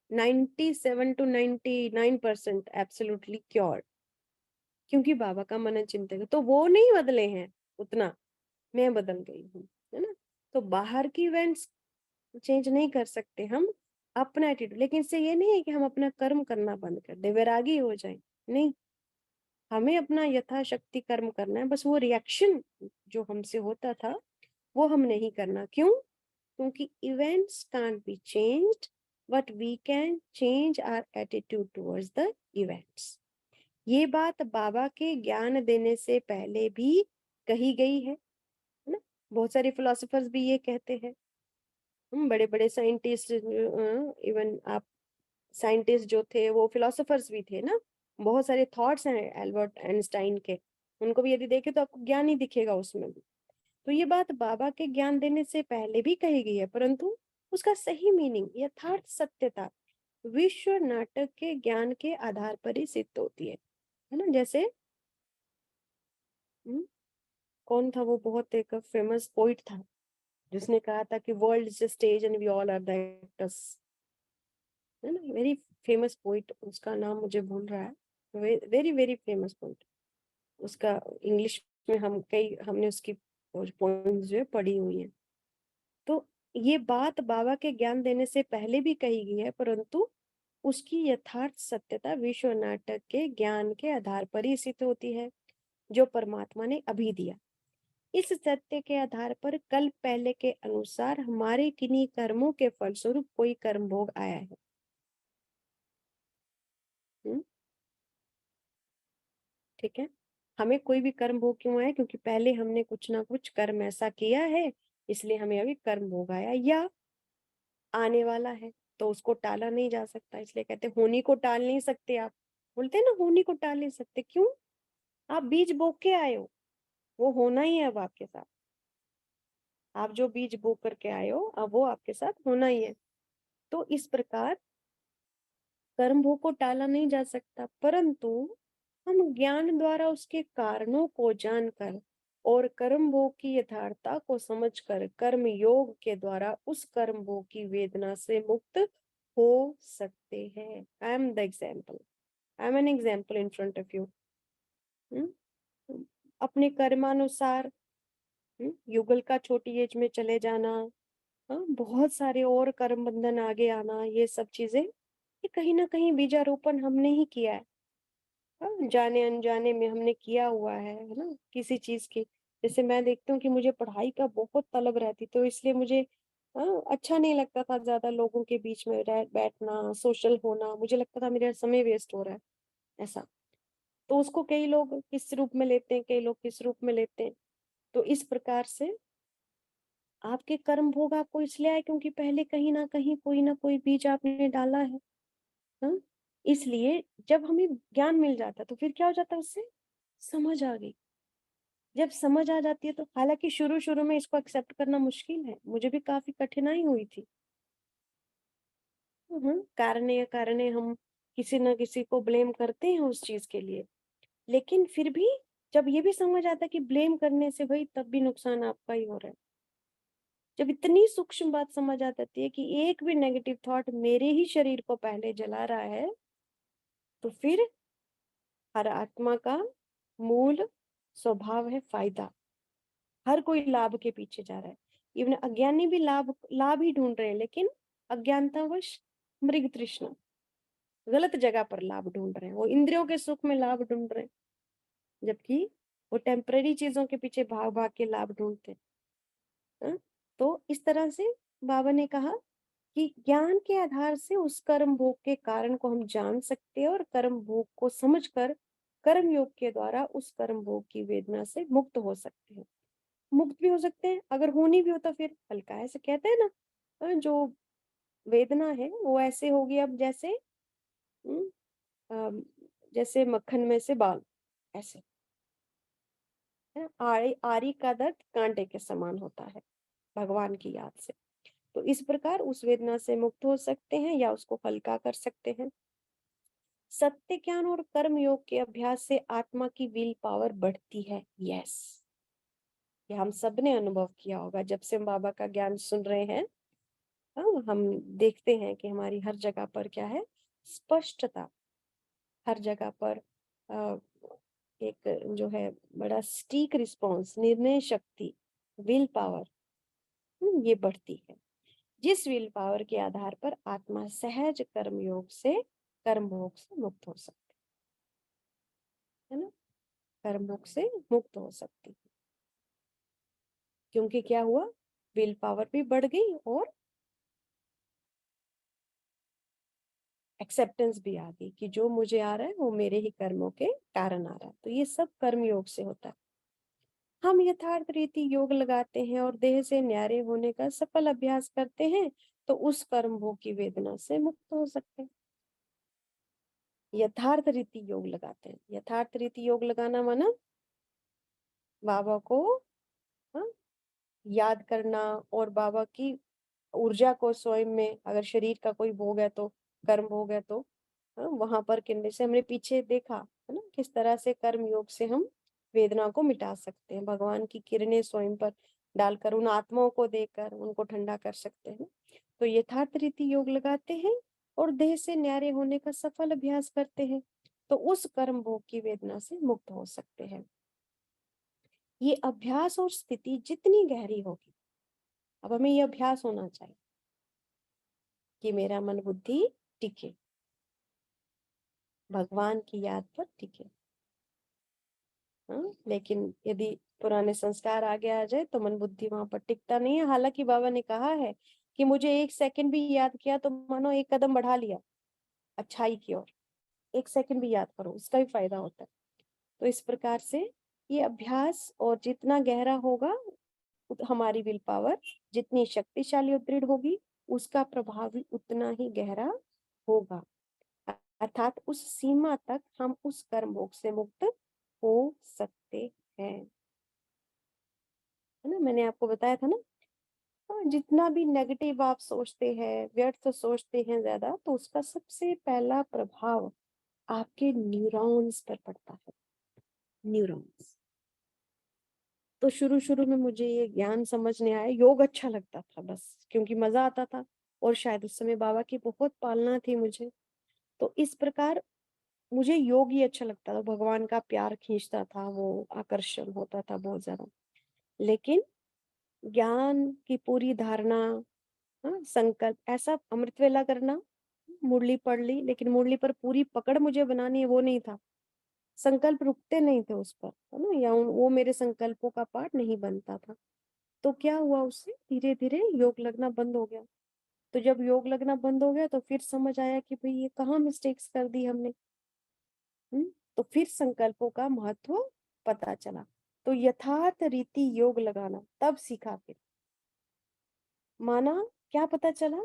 97 to 99% एब्सोल्युटली क्योर, क्योंकि बाबा का मनन चिंतन है। तो वो नहीं बदले हैं उतना, मैं बदल गई हूँ, है ना। तो बाहर की इवेंट्स चेंज नहीं कर सकते हम, अपना एटीट्यूड। लेकिन इससे ये नहीं है कि हम अपना कर्म करना बंद कर दे, वैरागी हो जाए, नहीं। हमें अपना यथाशक्ति कर्म करना है, बस वो रिएक्शन जो हमसे होता था वो हम नहीं करना। क्यों? क्योंकि events can't be changed, but we can change our attitude towards the events. ये बात बाबा के ज्ञान देने से पहले भी कही गई है ना। बहुत सारे फिलोसोफर्स भी ये कहते हैं, बड़े बड़े साइंटिस्ट, इवन आप साइंटिस्ट जो थे वो फिलोसोफर्स भी थे ना। बहुत सारे थॉट्स हैं एल्बर्ट आइंस्टाइन के, उनको भी यदि देखें तो आपको ज्ञान ही दिखेगा उसमें भी। तो ये बात बाबा के ज्ञान देने से पहले भी कही गई है, परंतु उसका सही मीनिंग, यथार्थ सत्यता विश्व नाटक के ज्ञान के आधार पर ही सिद्ध होती है ना। जैसे हम्म, कौन था वो, बहुत एक फेमस पोइट था जिसने कहा था कि world is a stage and we all are the actors, है ना। वेरी फेमस पोइट, उसका नाम मुझे भूल रहा है, वेरी वेरी फेमस पोइट। उसका इंग्लिश में हमने उसकी पोइम्स जो है पढ़ी हुई है। तो ये बात बाबा के ज्ञान देने से पहले भी कही गई है, परंतु उसकी यथार्थ सत्यता विश्व नाटक के ज्ञान के आधार पर ही सिद्ध होती है, जो परमात्मा ने अभी दिया। इस सत्य के आधार पर कल पहले के अनुसार हमारे किन्हीं कर्मों के फलस्वरूप कोई कर्म भोग आया है। हम्म, ठीक है। हमें कोई भी कर्म भोग क्यों आया? क्योंकि पहले हमने कुछ ना कुछ कर्म ऐसा किया है, इसलिए हमें अभी कर्म भोग आया, या आने वाला है। तो उसको टाला नहीं जा सकता, इसलिए कहते हैं होनी को टाल नहीं सकते आप। बोलते हैं ना, होनी को टाल नहीं सकते। क्यों? आप बीज बो के आए हो, वो होना ही है अब आपके साथ। आप जो बीज बो करके आए हो अब वो आपके साथ होना ही है। तो इस प्रकार कर्म भोग को टाला नहीं जा सकता, परंतु हम ज्ञान द्वारा उसके कारणों को जानकर और कर्म भोग की यथार्थता को समझकर कर्म योग के द्वारा उस कर्म भोग की वेदना से मुक्त हो सकते हैं। I am the example, I am an example in front of you. अपने कर्मानुसार युगल का छोटी एज में चले जाना, बहुत सारे और कर्म बंधन आगे आना, ये सब चीजें ये कहीं ना कहीं बीजारोपण हमने ही किया है। जाने अनजाने में हमने किया हुआ है ना, किसी चीज की। जैसे मैं देखती हूँ कि मुझे पढ़ाई का बहुत तलब रहती, तो इसलिए मुझे अच्छा नहीं लगता था ज्यादा लोगों के बीच में बैठना, सोशल होना। मुझे लगता था मेरा समय वेस्ट हो रहा है, ऐसा। तो उसको कई लोग किस रूप में लेते हैं, कई लोग किस रूप में लेते हैं। तो इस प्रकार से आपके कर्म भोग आपको इसलिए आए क्योंकि पहले कहीं ना कोई बीज आपने डाला है। हाँ? इसलिए जब हमें ज्ञान मिल जाता तो फिर क्या हो जाता है, उससे समझ आ गई। जब समझ आ जाती है तो, हालांकि शुरू शुरू में इसको एक्सेप्ट करना मुश्किल है, मुझे भी काफी कठिनाई हुई थी। कारणे अकारणे हम किसी न किसी को ब्लेम करते हैं उस चीज के लिए। लेकिन फिर भी जब ये भी समझ आता है कि ब्लेम करने से भाई तब भी नुकसान आपका ही हो रहा है, जब इतनी सूक्ष्म बात समझ आ जाती है कि एक भी नेगेटिव थॉट मेरे ही शरीर को पहले जला रहा है, तो फिर हर आत्मा का मूल स्वभाव है फायदा। हर कोई लाभ के पीछे जा रहा है। इवन अज्ञानी भी लाभ लाभ ही ढूंढ रहे हैं, लेकिन अज्ञानतावश मृग तृष्णा, गलत जगह पर लाभ ढूंढ रहे हैं। वो इंद्रियों के सुख में लाभ ढूंढ रहे हैं, जबकि वो टेम्पररी चीजों के पीछे भाग भाग के लाभ ढूंढते हैं। तो इस तरह से बाबा ने कहा कि ज्ञान के आधार से उस कर्म भोग के कारण को हम जान सकते हैं, और कर्म भोग को समझकर कर्म योग के द्वारा उस कर्म भोग की वेदना से मुक्त हो सकते हैं। मुक्त भी हो सकते हैं, अगर होनी भी हो तो फिर हल्का, ऐसे कहते हैं ना, जो वेदना है वो ऐसे होगी अब जैसे हम्म, अम, जैसे मक्खन में से बाल, ऐसे है ना। आरी आरी का दर्द कांटे के समान होता है भगवान की याद से। तो इस प्रकार उस वेदना से मुक्त हो सकते हैं या उसको हल्का कर सकते हैं। सत्य ज्ञान और कर्म योग के अभ्यास से आत्मा की विल पावर बढ़ती है। यस, ये हम सब ने अनुभव किया होगा जब से हम बाबा का ज्ञान सुन रहे हैं। हाँ, हम देखते हैं कि हमारी हर जगह पर क्या है, स्पष्टता, हर जगह पर एक जो है बड़ा स्टीक रिस्पॉन्स, निर्णय शक्ति, विल पावर, ये बढ़ती है, जिस विल पावर के आधार पर आत्मा सहज कर्म योग से कर्म भोग से मुक्त हो सकती है ना, कर्म भोग से मुक्त हो सकती है, क्योंकि क्या हुआ, विल पावर भी बढ़ गई और एक्सेप्टेंस भी आ गई कि जो मुझे आ रहा है वो मेरे ही कर्मों के कारण आ रहा है। तो ये सब कर्म योग से होता है। हम यथार्थ रीति योग लगाते हैं और देह से न्यारे होने का सफल अभ्यास करते हैं, तो उस कर्म भोग की वेदना से मुक्त हो सकते हैं। यथार्थ रीति योग लगाते हैं, यथार्थ रीति योग लगाना माना बाबा को, हाँ, याद करना, और बाबा की ऊर्जा को स्वयं में, अगर शरीर का कोई भोग है तो, कर्म भोग है तो, हाँ, वहां पर किन्ने से हमने पीछे देखा है ना, किस तरह से कर्म योग से हम वेदना को मिटा सकते हैं, भगवान की किरणें स्वयं पर डालकर उन आत्माओं को देकर उनको ठंडा कर सकते हैं। तो यथार्थ रीति योग लगाते हैं और देह से न्यारे होने का सफल अभ्यास करते हैं, तो उस कर्म भोग की वेदना से मुक्त हो सकते हैं। ये अभ्यास और स्थिति जितनी गहरी होगी, अब हमें ये अभ्यास होना चाहिए कि मेरा मन बुद्धि टिके, भगवान की याद पर टिके। हाँ, लेकिन यदि पुराने संस्कार आगे आ जाए तो मन बुद्धि वहां पर टिकता नहीं है। हालांकि बाबा ने कहा है कि मुझे 1 सेकंड भी याद किया तो मानो 1 कदम बढ़ा लिया अच्छाई की ओर। 1 सेकंड भी याद करो, उसका भी फायदा होता है। तो इस प्रकार से ये अभ्यास और जितना गहरा होगा, हमारी विल पावर जितनी शक्तिशाली और दृढ़ होगी, उसका प्रभाव भी उतना ही गहरा होगा। अर्थात उस सीमा तक हम उस कर्म भोग से मुक्त हो सकते हैं, है ना। मैंने आपको बताया था ना, हाँ, जितना भी नेगेटिव आप सोचते हैं, व्यर्थ सोचते हैं ज्यादा, तो उसका सबसे पहला प्रभाव आपके न्यूरॉन्स पर पड़ता है, न्यूरॉन्स। तो शुरू शुरू में मुझे ये ज्ञान समझने आया, योग अच्छा लगता था बस क्योंकि मजा आता था, और शायद उस समय बाबा की बहुत पालना थी मुझे, तो इस प्रकार मुझे योग ही अच्छा लगता था, भगवान का प्यार खींचता था, वो आकर्षण होता था बहुत ज्यादा। लेकिन ज्ञान की पूरी धारणा, हाँ, संकल्प, ऐसा अमृत वेला करना, मुरली पढ़ ली, लेकिन मुरली पर पूरी पकड़ मुझे बनानी है वो नहीं था, संकल्प रुकते नहीं थे उस पर, है ना, या वो मेरे संकल्पों का पार्ट नहीं बनता था। तो क्या हुआ, उससे धीरे धीरे योग लगना बंद हो गया। तो जब योग लगना बंद हो गया तो फिर समझ आया कि भाई ये कहाँ मिस्टेक्स कर दी हमने। तो फिर संकल्पों का महत्व पता चला, तो यथार्थ रीति योग लगाना तब सीखा। फिर माना, क्या पता चला,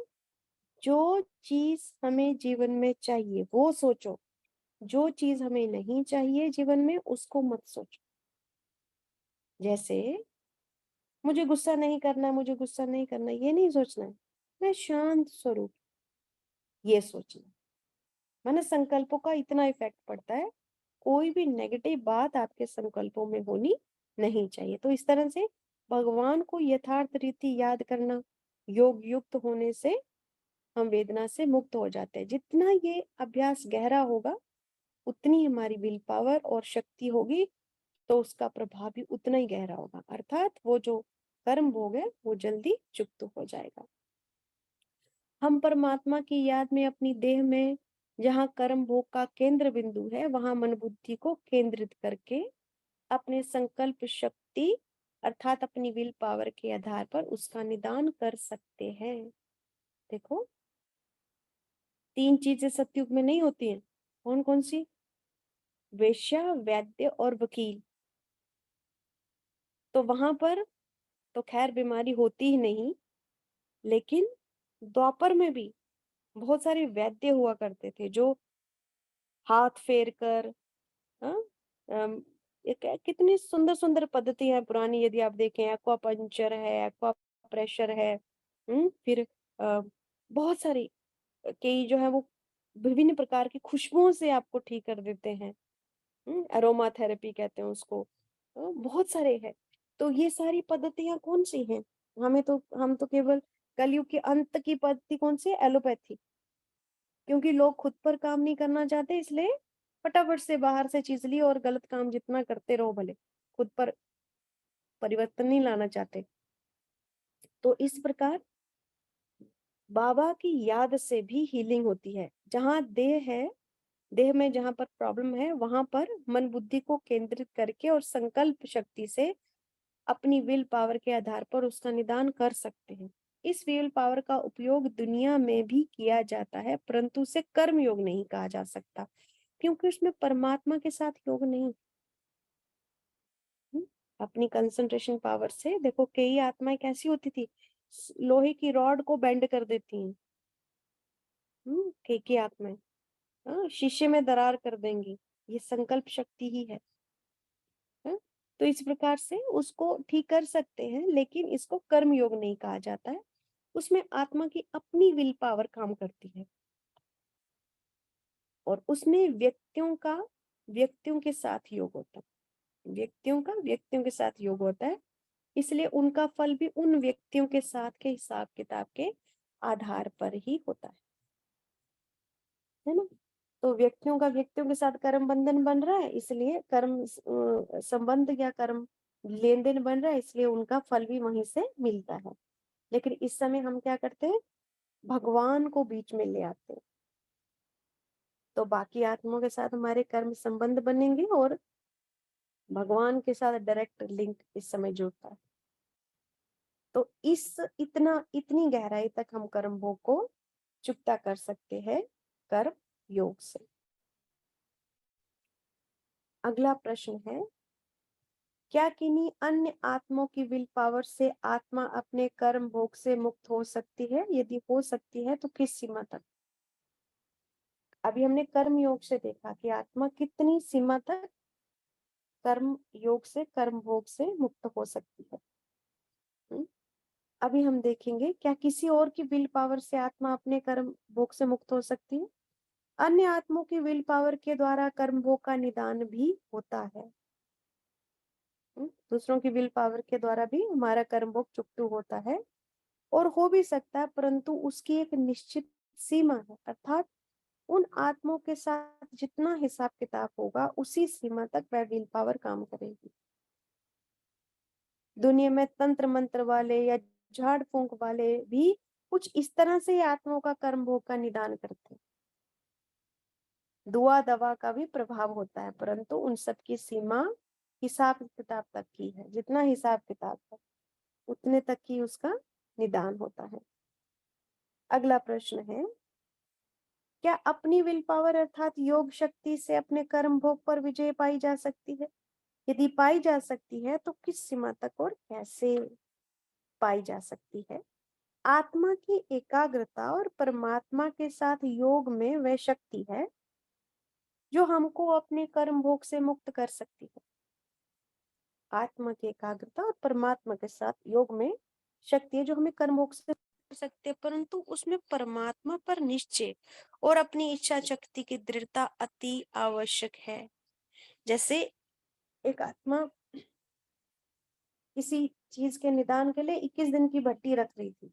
जो चीज हमें जीवन में चाहिए वो सोचो, जो चीज हमें नहीं चाहिए जीवन में उसको मत सोचो। जैसे मुझे गुस्सा नहीं करना, मुझे गुस्सा नहीं करना, ये नहीं सोचना है, मैं शांत स्वरूप, ये सोचना। माना संकल्पों का इतना इफेक्ट पड़ता है, कोई भी नेगेटिव बात आपके संकल्पों में होनी नहीं चाहिए। तो इस तरह से भगवान को यथार्थ रीति याद करना, योग युक्त होने से हम वेदना से मुक्त हो जाते हैं। जितना ये अभ्यास गहरा होगा, उतनी हमारी विल पावर और शक्ति होगी, तो उसका प्रभाव भी उतना ही गहरा होगा, अर्थात वो जो कर्म भोग है वो जल्दी चुक्त हो जाएगा। हम परमात्मा की याद में अपनी देह में, जहाँ कर्म भोग का केंद्र बिंदु है, वहां मन बुद्धि को केंद्रित करके अपने संकल्प शक्ति, अर्थात अपनी विल पावर के आधार पर उसका निदान कर सकते हैं। देखो, 3 चीजें सतयुग में नहीं होती हैं, कौन कौन सी? वेश्या, वैद्य और वकील। तो वहां पर तो खैर बीमारी होती ही नहीं, लेकिन द्वापर में भी बहुत सारे वैद्य हुआ करते थे जो हाथ फेर कर, हाँ, एक कितनी सुंदर सुंदर पद्धति है पुरानी, यदि आप देखें, एक्वा पंचर है, एक्वा प्रेशर है, फिर बहुत सारी कई जो है वो विभिन्न प्रकार की खुशबुओं से आपको ठीक कर देते हैं, अरोमा थेरेपी कहते हैं उसको, बहुत सारे हैं। तो ये सारी पद्धतियां कौन सी हैं? हम तो केवल कलयुग के अंत की पद्धति कौन सी है? एलोपैथी। क्योंकि लोग खुद पर काम नहीं करना चाहते, इसलिए फटाफट से बाहर से चीज ली और गलत काम जितना करते रहो, भले खुद पर परिवर्तन नहीं लाना चाहते। तो इस प्रकार बाबा की याद से भी हीलिंग होती है। जहाँ देह है, देह में जहाँ पर प्रॉब्लम है, वहां पर मन बुद्धि को केंद्रित करके और संकल्प शक्ति से अपनी विल पावर के आधार पर उसका निदान कर सकते हैं। इस विल पावर का उपयोग दुनिया में भी किया जाता है, परंतु उसे कर्म योग नहीं कहा जा सकता, क्योंकि उसमें परमात्मा के साथ योग नहीं। अपनी कंसंट्रेशन पावर से देखो, कई आत्माएं कैसी होती थी, लोहे की रॉड को बेंड कर देती हैं। कई आत्माएं शीशे में दरार कर देंगी। ये संकल्प शक्ति ही है। तो इस प्रकार से उसको ठीक कर सकते हैं, लेकिन इसको कर्म योग नहीं कहा जाता है। उसमें आत्मा की अपनी विल पावर काम करती है, और उसमें व्यक्तियों के साथ योग होता है। व्यक्तियों के साथ योग होता है, इसलिए उनका फल भी उन व्यक्तियों के साथ के हिसाब किताब के आधार पर ही होता है ना। तो व्यक्तियों के साथ कर्म बंधन बन रहा है, इसलिए कर्म संबंध या कर्म लेन देन बन रहा है, इसलिए उनका फल भी वहीं से मिलता है। लेकिन इस समय हम क्या करते हैं, भगवान को बीच में ले आते हैं, तो बाकी आत्माओं के साथ हमारे कर्म संबंध बनेंगे और भगवान के साथ डायरेक्ट लिंक इस समय जुड़ता है। तो इतनी गहराई तक हम कर्म भोग को चुकता कर सकते हैं कर्म योग से। अगला प्रश्न है, क्या किन्हीं अन्य आत्माओं की विल पावर से आत्मा अपने कर्म भोग से मुक्त हो सकती है? यदि हो सकती है तो किस सीमा तक? अभी हमने कर्म योग से देखा कि आत्मा कितनी सीमा तक कर्म योग से, कर्म भोग से मुक्त हो सकती है। अभी हम देखेंगे, क्या किसी और की विल पावर से आत्मा अपने कर्म भोग से मुक्त हो सकती है? अन्य आत्माओं की विल पावर के द्वारा कर्म भोग का निदान भी होता है। दूसरों की विल पावर के द्वारा भी हमारा कर्म भोग चुकतू होता है, और हो भी सकता है, परंतु उसकी एक निश्चित सीमा है। अर्थात उन आत्माओं के साथ जितना हिसाब किताब होगा, उसी सीमा तक वह विल पावर काम करेगी। दुनिया में तंत्र मंत्र वाले या झाड़ फूंक वाले भी कुछ इस तरह से आत्माओं का कर्म भोग का निदान करते हैं। दुआ दवा का भी प्रभाव होता है, परंतु उन सब की सीमा हिसाब किताब तक की है। जितना हिसाब किताब है उतने तक ही उसका निदान होता है। अगला प्रश्न है, क्या अपनी विल पावर अर्थात योग शक्ति से अपने कर्म भोग पर विजय पाई जा सकती है? यदि पाई जा सकती है तो किस सीमा तक और कैसे पाई जा सकती है? आत्मा की एकाग्रता और परमात्मा के साथ योग में वह शक्ति है जो हमको अपने कर्म भोग से मुक्त कर सकती है। आत्मा की एकाग्रता और परमात्मा के साथ योग में शक्ति है जो हमें कर्म भोग से कर सकते हैं, परंतु उसमें परमात्मा पर निश्चय और अपनी इच्छा शक्ति की दृढ़ता अति आवश्यक है। जैसे एक आत्मा किसी चीज के निदान के लिए 21 दिन की भट्टी रख रही थी,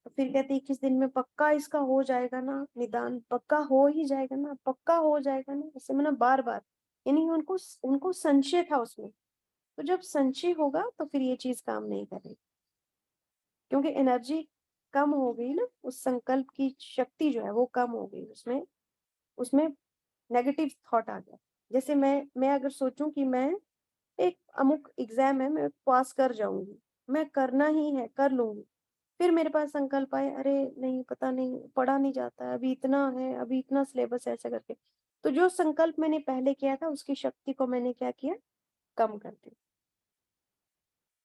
तो फिर कहते 21 दिन में पक्का इसका हो जाएगा ना निदान, पक्का हो ही जाएगा ना, पक्का हो जाएगा ना, ऐसे मैंने बार बार, यानी उनको उनको संशय था उसमें। तो जब संशय होगा तो फिर ये चीज काम नहीं करेगी, क्योंकि एनर्जी कम हो गई ना, उस संकल्प की शक्ति जो है वो कम हो गई, उसमें उसमें नेगेटिव थॉट आ गया। जैसे मैं अगर सोचूं कि मैं एक अमुक एग्जाम है, मैं पास कर जाऊंगी, मैं करना ही है, कर लूंगी, फिर मेरे पास संकल्प आए, अरे नहीं, पता नहीं, पढ़ा नहीं जाता है, अभी इतना है, अभी इतना सिलेबस है, ऐसा करके, तो जो संकल्प मैंने पहले किया था उसकी शक्ति को मैंने क्या किया, कम कर दिया।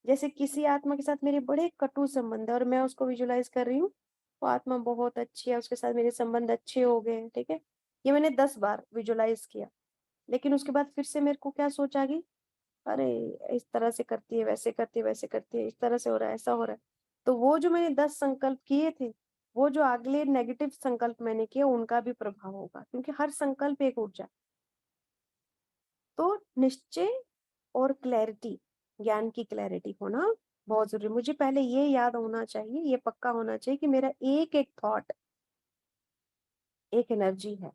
जैसे किसी आत्मा के साथ मेरे बड़े कटु संबंध है और मैं उसको विजुलाइज कर रही हूँ, वो आत्मा बहुत अच्छी है, उसके साथ मेरे संबंध अच्छे हो गए हैं, ठीक है, ये मैंने 10 बार विजुलाइज किया, लेकिन उसके बाद फिर से मेरे को क्या सोच आ गई, अरे इस तरह से करती है, वैसे करती है, वैसे करती है, इस तरह से हो रहा है, ऐसा हो रहा है, तो वो जो मैंने 10 संकल्प किए थे, वो जो अगले नेगेटिव संकल्प मैंने किए उनका भी प्रभाव होगा, क्योंकि हर संकल्प एक ऊर्जा। तो निश्चय और क्लैरिटी, ज्ञान की क्लैरिटी होना बहुत जरूरी। मुझे पहले ये याद होना चाहिए, ये पक्का होना चाहिए कि मेरा एक एक थॉट एक एनर्जी है,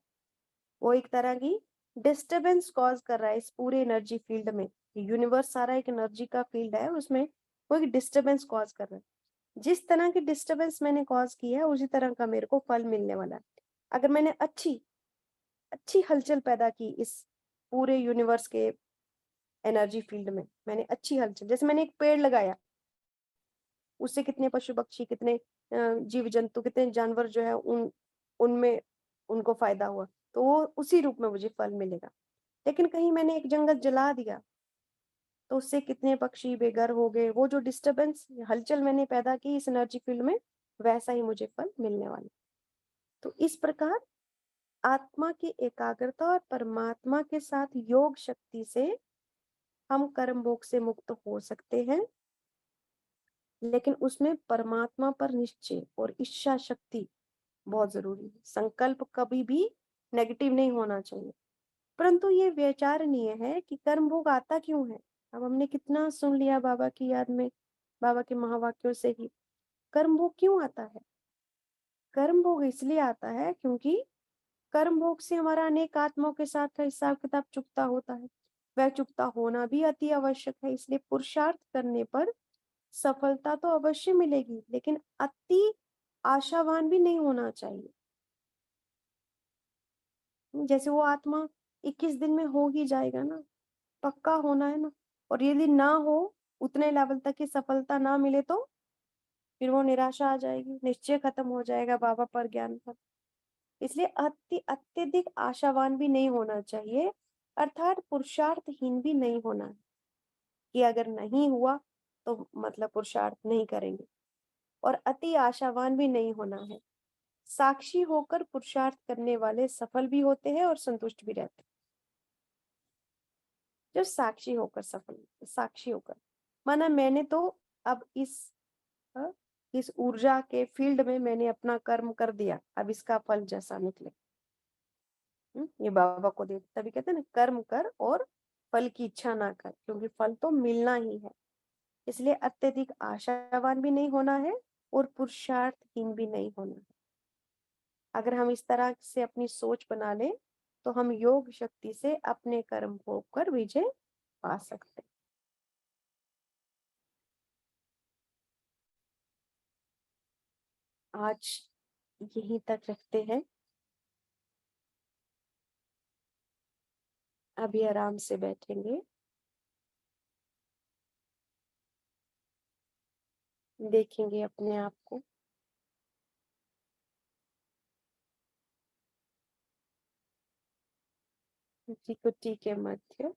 वो एक तरह की डिस्टरबेंस कॉज कर रहा है इस पूरे एनर्जी फील्ड में। यूनिवर्स सारा एक एनर्जी का फील्ड है, उसमें वो एक डिस्टरबेंस कॉज कर रहा है। जिस तरह की डिस्टरबेंस मैंने कॉज की है उसी तरह का मेरे को फल मिलने वाला है। अगर मैंने अच्छी अच्छी हलचल पैदा की इस पूरे यूनिवर्स के एनर्जी फील्ड में, मैंने अच्छी हलचल, जैसे मैंने एक पेड़ लगाया, उससे कितने पशु पक्षी, कितने जीव जंतु, कितने जानवर जो है उनमें उनको फायदा हुआ, तो वो उसी रूप में मुझे फल मिलेगा। लेकिन कहीं मैंने एक जंगल जला दिया तो उससे कितने पक्षी बेघर हो गए। वो जो डिस्टरबेंस हलचल मैंने पैदा की इस एनर्जी फील्ड में, वैसा ही मुझे फल मिलने वाला। तो इस प्रकार आत्मा की एकाग्रता और परमात्मा के साथ योग शक्ति से हम कर्म भोग से मुक्त हो सकते हैं, लेकिन उसमें परमात्मा पर निश्चय और इच्छा शक्ति बहुत जरूरी है। संकल्प कभी भी नेगेटिव नहीं होना चाहिए। परंतु ये विचारणीय है कि कर्म भोग आता क्यों है। अब हमने कितना सुन लिया बाबा की याद में, बाबा के महावाक्यों से ही, कर्म भोग क्यों आता है। कर्म भोग इसलिए आता है क्योंकि कर्म भोग से हमारा अनेक आत्माओं के साथ का हिसाब किताब चुकता होता है। वह चुकता होना भी अति आवश्यक है। इसलिए पुरुषार्थ करने पर सफलता तो अवश्य मिलेगी, लेकिन अति आशावान भी नहीं होना चाहिए। जैसे वो आत्मा 21 दिन में हो ही जाएगा ना, पक्का होना है ना। और यदि ना हो, उतने लेवल तक की सफलता ना मिले, तो फिर वो निराशा आ जाएगी, निश्चय खत्म हो जाएगा बाबा पर ज्ञान पर। इसलिए अत्यधिक आशावान भी नहीं होना चाहिए, अर्थात पुरुषार्थहीन भी नहीं होना है कि अगर नहीं हुआ तो मतलब पुरुषार्थ नहीं करेंगे। और अति आशावान भी नहीं होना है। साक्षी होकर पुरुषार्थ करने वाले सफल भी होते हैं और संतुष्ट भी रहते हैं। जो साक्षी होकर सफल, साक्षी होकर माना मैंने तो अब इस ऊर्जा के फील्ड में मैंने अपना कर्म कर दिया, अब इसका फल जैसा निकले, ये बाबा को दे। तभी कहते हैं ना, कर्म कर और फल की इच्छा ना कर, क्योंकि फल तो मिलना ही है। इसलिए अत्यधिक आशावान भी नहीं होना है और पुरुषार्थहीन भी नहीं होना है। अगर हम इस तरह से अपनी सोच बना लें तो हम योग शक्ति से अपने कर्म भोग कर विजय पा सकते हैं। आज यहीं तक रखते हैं। अभी आराम से बैठेंगे, देखेंगे अपने आप को। कुटी के मध्य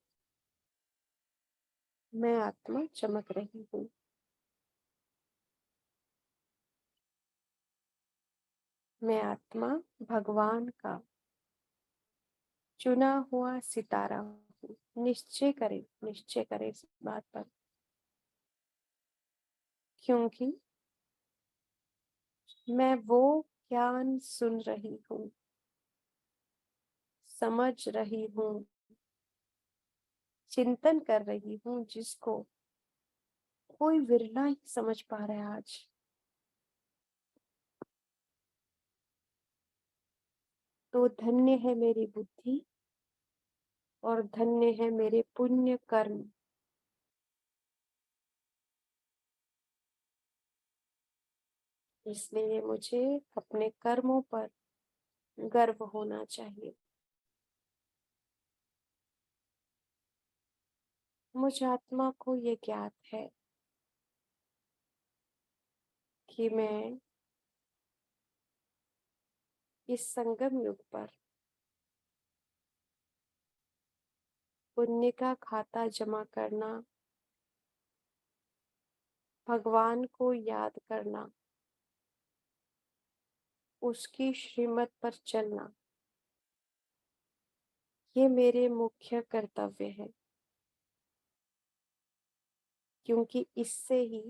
मैं आत्मा चमक रही हूँ। मैं आत्मा भगवान का चुना हुआ सितारा हूँ। निश्चय करें इस बात पर, क्योंकि मैं वो ज्ञान सुन रही हूँ, समझ रही हूँ, चिंतन कर रही हूँ, जिसको कोई विरला ही समझ पा रहा है आज। तो धन्य है मेरी बुद्धि और धन्य है मेरे पुण्य कर्म। इसलिए मुझे अपने कर्मों पर गर्व होना चाहिए। मुझ आत्मा को ये ज्ञात है कि मैं इस संगम युग पर पुण्य का खाता जमा करना, भगवान को याद करना, उसकी श्रीमत पर चलना, ये मेरे मुख्य कर्तव्य है। क्योंकि इससे ही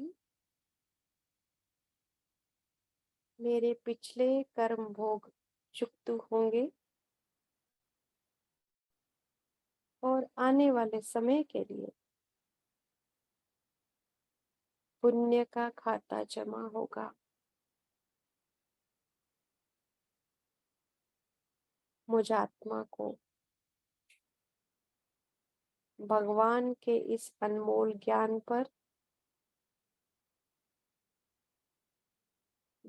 मेरे पिछले कर्म भोग चुक्त होंगे और आने वाले समय के लिए पुण्य का खाता जमा होगा। मुझ आत्मा को भगवान के इस अनमोल ज्ञान पर,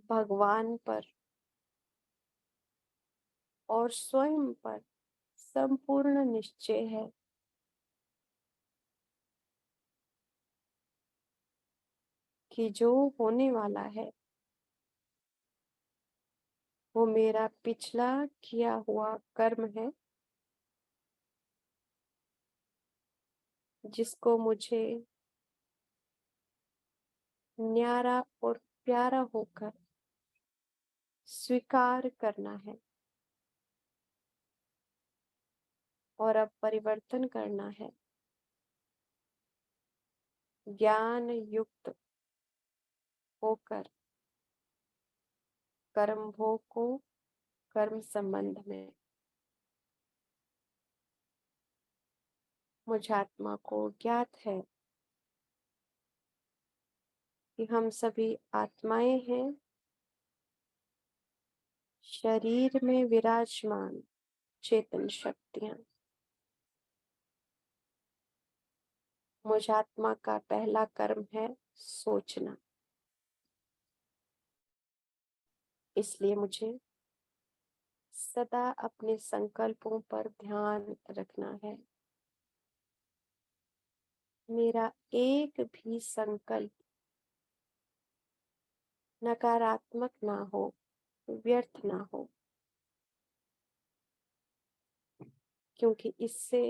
भगवान पर और स्वयं पर संपूर्ण निश्चय है कि जो होने वाला है वो मेरा पिछला किया हुआ कर्म है, जिसको मुझे न्यारा और प्यारा होकर स्वीकार करना है और अब परिवर्तन करना है। ज्ञान युक्त होकर कर्म भोग को कर्म संबंध में मुझ आत्मा को ज्ञात है कि हम सभी आत्माएं हैं, शरीर में विराजमान चेतन शक्तियां। मुझ आत्मा का पहला कर्म है सोचना, इसलिए मुझे सदा अपने संकल्पों पर ध्यान रखना है। मेरा एक भी संकल्प नकारात्मक ना हो, व्यर्थ ना हो, क्योंकि इससे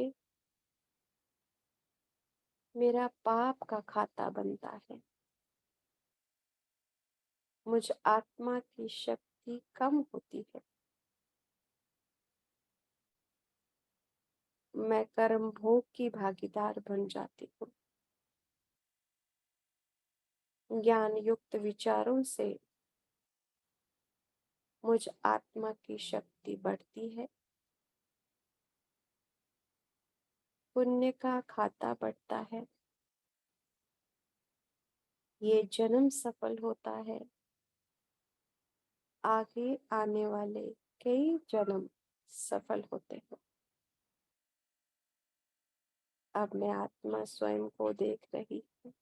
मेरा पाप का खाता बनता है। मुझ आत्मा की शक्ति कम होती है। मैं कर्म भोग की भागीदार बन जाती हूँ। ज्ञान युक्त विचारों से मुझ आत्मा की शक्ति बढ़ती है। पुण्य का खाता बढ़ता है। ये जन्म सफल होता है। आगे आने वाले कई जन्म सफल होते हैं। अब मैं आत्मा स्वयं को देख रही हूँ,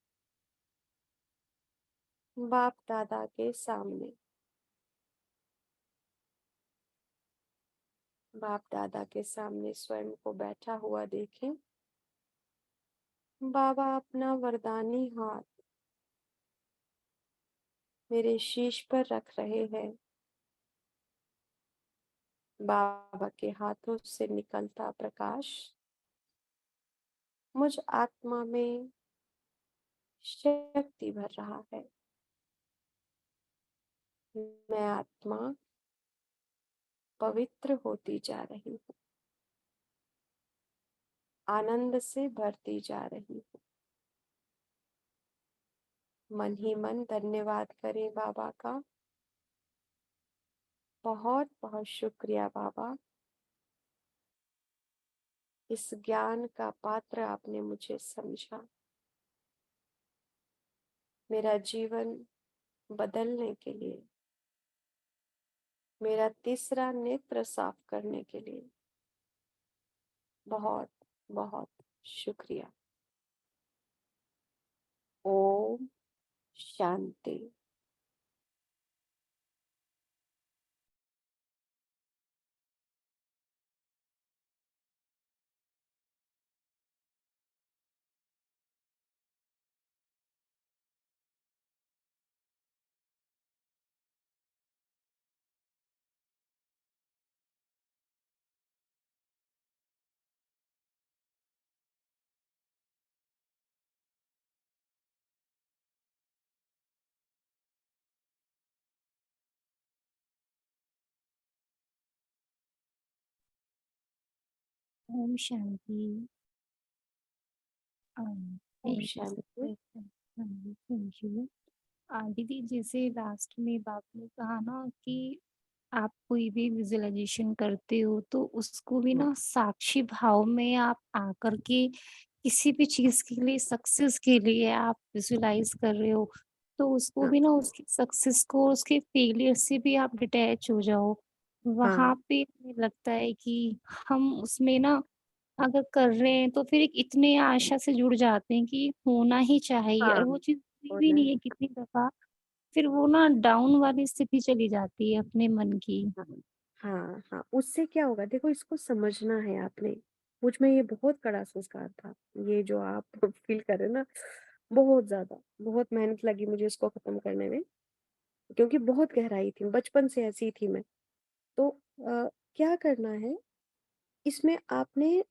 बाप दादा के सामने। बाप दादा के सामने स्वयं को बैठा हुआ देखें। बाबा अपना वरदानी हाथ मेरे शीश पर रख रहे हैं। बाबा के हाथों से निकलता प्रकाश मुझ आत्मा में शक्ति भर रहा है। मैं आत्मा पवित्र होती जा रही हूँ, आनंद से भरती जा रही हूँ। मन ही मन धन्यवाद करें बाबा का। बहुत बहुत शुक्रिया बाबा, इस ज्ञान का पात्र आपने मुझे समझा, मेरा जीवन बदलने के लिए, मेरा तीसरा नेत्र साफ करने के लिए बहुत बहुत शुक्रिया। ओम शांति। ओम शांति। ओम थैंक यू शांति। सर। Thank you. दीदी, जैसे लास्ट में बाप ने कहा ना कि आप कोई भी विजुअलाइजेशन करते हो तो उसको भी ना साक्षी भाव में आप आकर के किसी भी चीज़ के लिए सक्सेस के लिए आप विज़ुअलाइज़ कर रहे हो, तो उसको हाँ, भी ना उसकी सक्सेस को उसके फेलियर से भी आप डिटैच हो जाओ। हाँ, वहाँ पे हमें लगता है कि हम उसमें ना अगर कर रहे हैं तो फिर एक इतने आशा से जुड़ जाते हैं कि होना ही चाहिए और हाँ, वो चीज़ हुई भी होना नहीं है। है कितनी दफ़ा, फिर वो ना डाउन वाली स्थिति चली जाती है अपने मन की। हाँ, हाँ, हाँ, उससे क्या होगा देखो इसको समझना है आपने। मुझ में ये बहुत कड़ा संस्कार था। ये जो आप फ़ील कर रहे हो ना, बहुत ज़्यादा, बहुत मेहनत लगी मुझे इसको ख़त्म करने में, क्योंकि बहुत गहराई थी, बचपन से ऐसी थी मैं। तो क्या करना है, इसमें आपने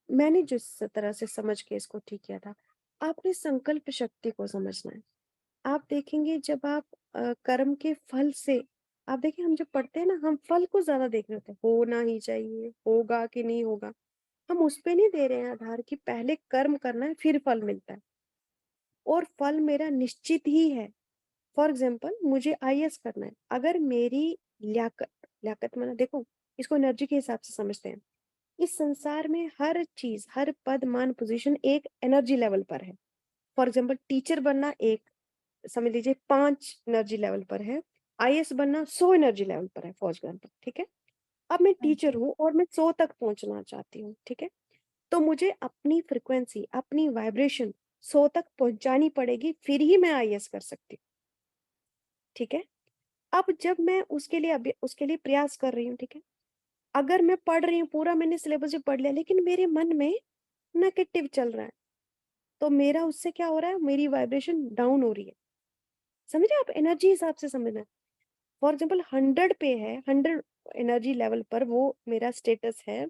मैंने जिस तरह से समझ के इसको ठीक किया था, आपने संकल्प शक्ति को समझना है। आप देखेंगे जब आप कर्म के फल से आप देखिए हम जब पढ़ते हैं ना, हम फल को ज़्यादा देख रहे होते हैं, होना ही चाहिए, होगा कि नहीं होगा। हम उस पे नहीं दे रहे हैं आधार कि पहले कर्म करना है फिर फल मिलता है और फल मेरा निश्चित ही है। फॉर एग्ज़ाम्पल मुझे आईएएस करना है, अगर मेरी लियाकत लियाकत माने देखो इसको एनर्जी के हिसाब से समझते हैं। इस संसार में हर चीज़, हर पद, मान, पोज़ीशन एक एनर्जी लेवल पर है। फॉर एग्ज़ाम्पल टीचर बनना एक समझ लीजिए 5 एनर्जी लेवल पर है, आईएएस बनना 100 एनर्जी लेवल पर है फॉर एग्ज़ाम्पल, ठीक है? अब मैं हाँ टीचर जी। हूँ और मैं 100 तक पहुँचना चाहती हूँ, ठीक है? तो मुझे अपनी फ्रीक्वेंसी, अपनी वाइब्रेशन 100 तक पहुँचानी पड़ेगी, फिर ही मैं आईएएस कर सकती हूँ, ठीक है? अब जब मैं उसके लिए प्रयास कर रही हूँ, ठीक है? अगर मैं पढ़ रही हूँ, पूरा मैंने सिलेबस भी पढ़ लिया, लेकिन मेरे मन में नेगेटिव चल रहा है, तो मेरा उससे क्या हो रहा है, मेरी वाइब्रेशन डाउन हो रही है। समझे आप? एनर्जी हिसाब से समझना है। फॉर एग्ज़ाम्पल 100 पे है, 100 एनर्जी लेवल पर वो मेरा स्टेटस है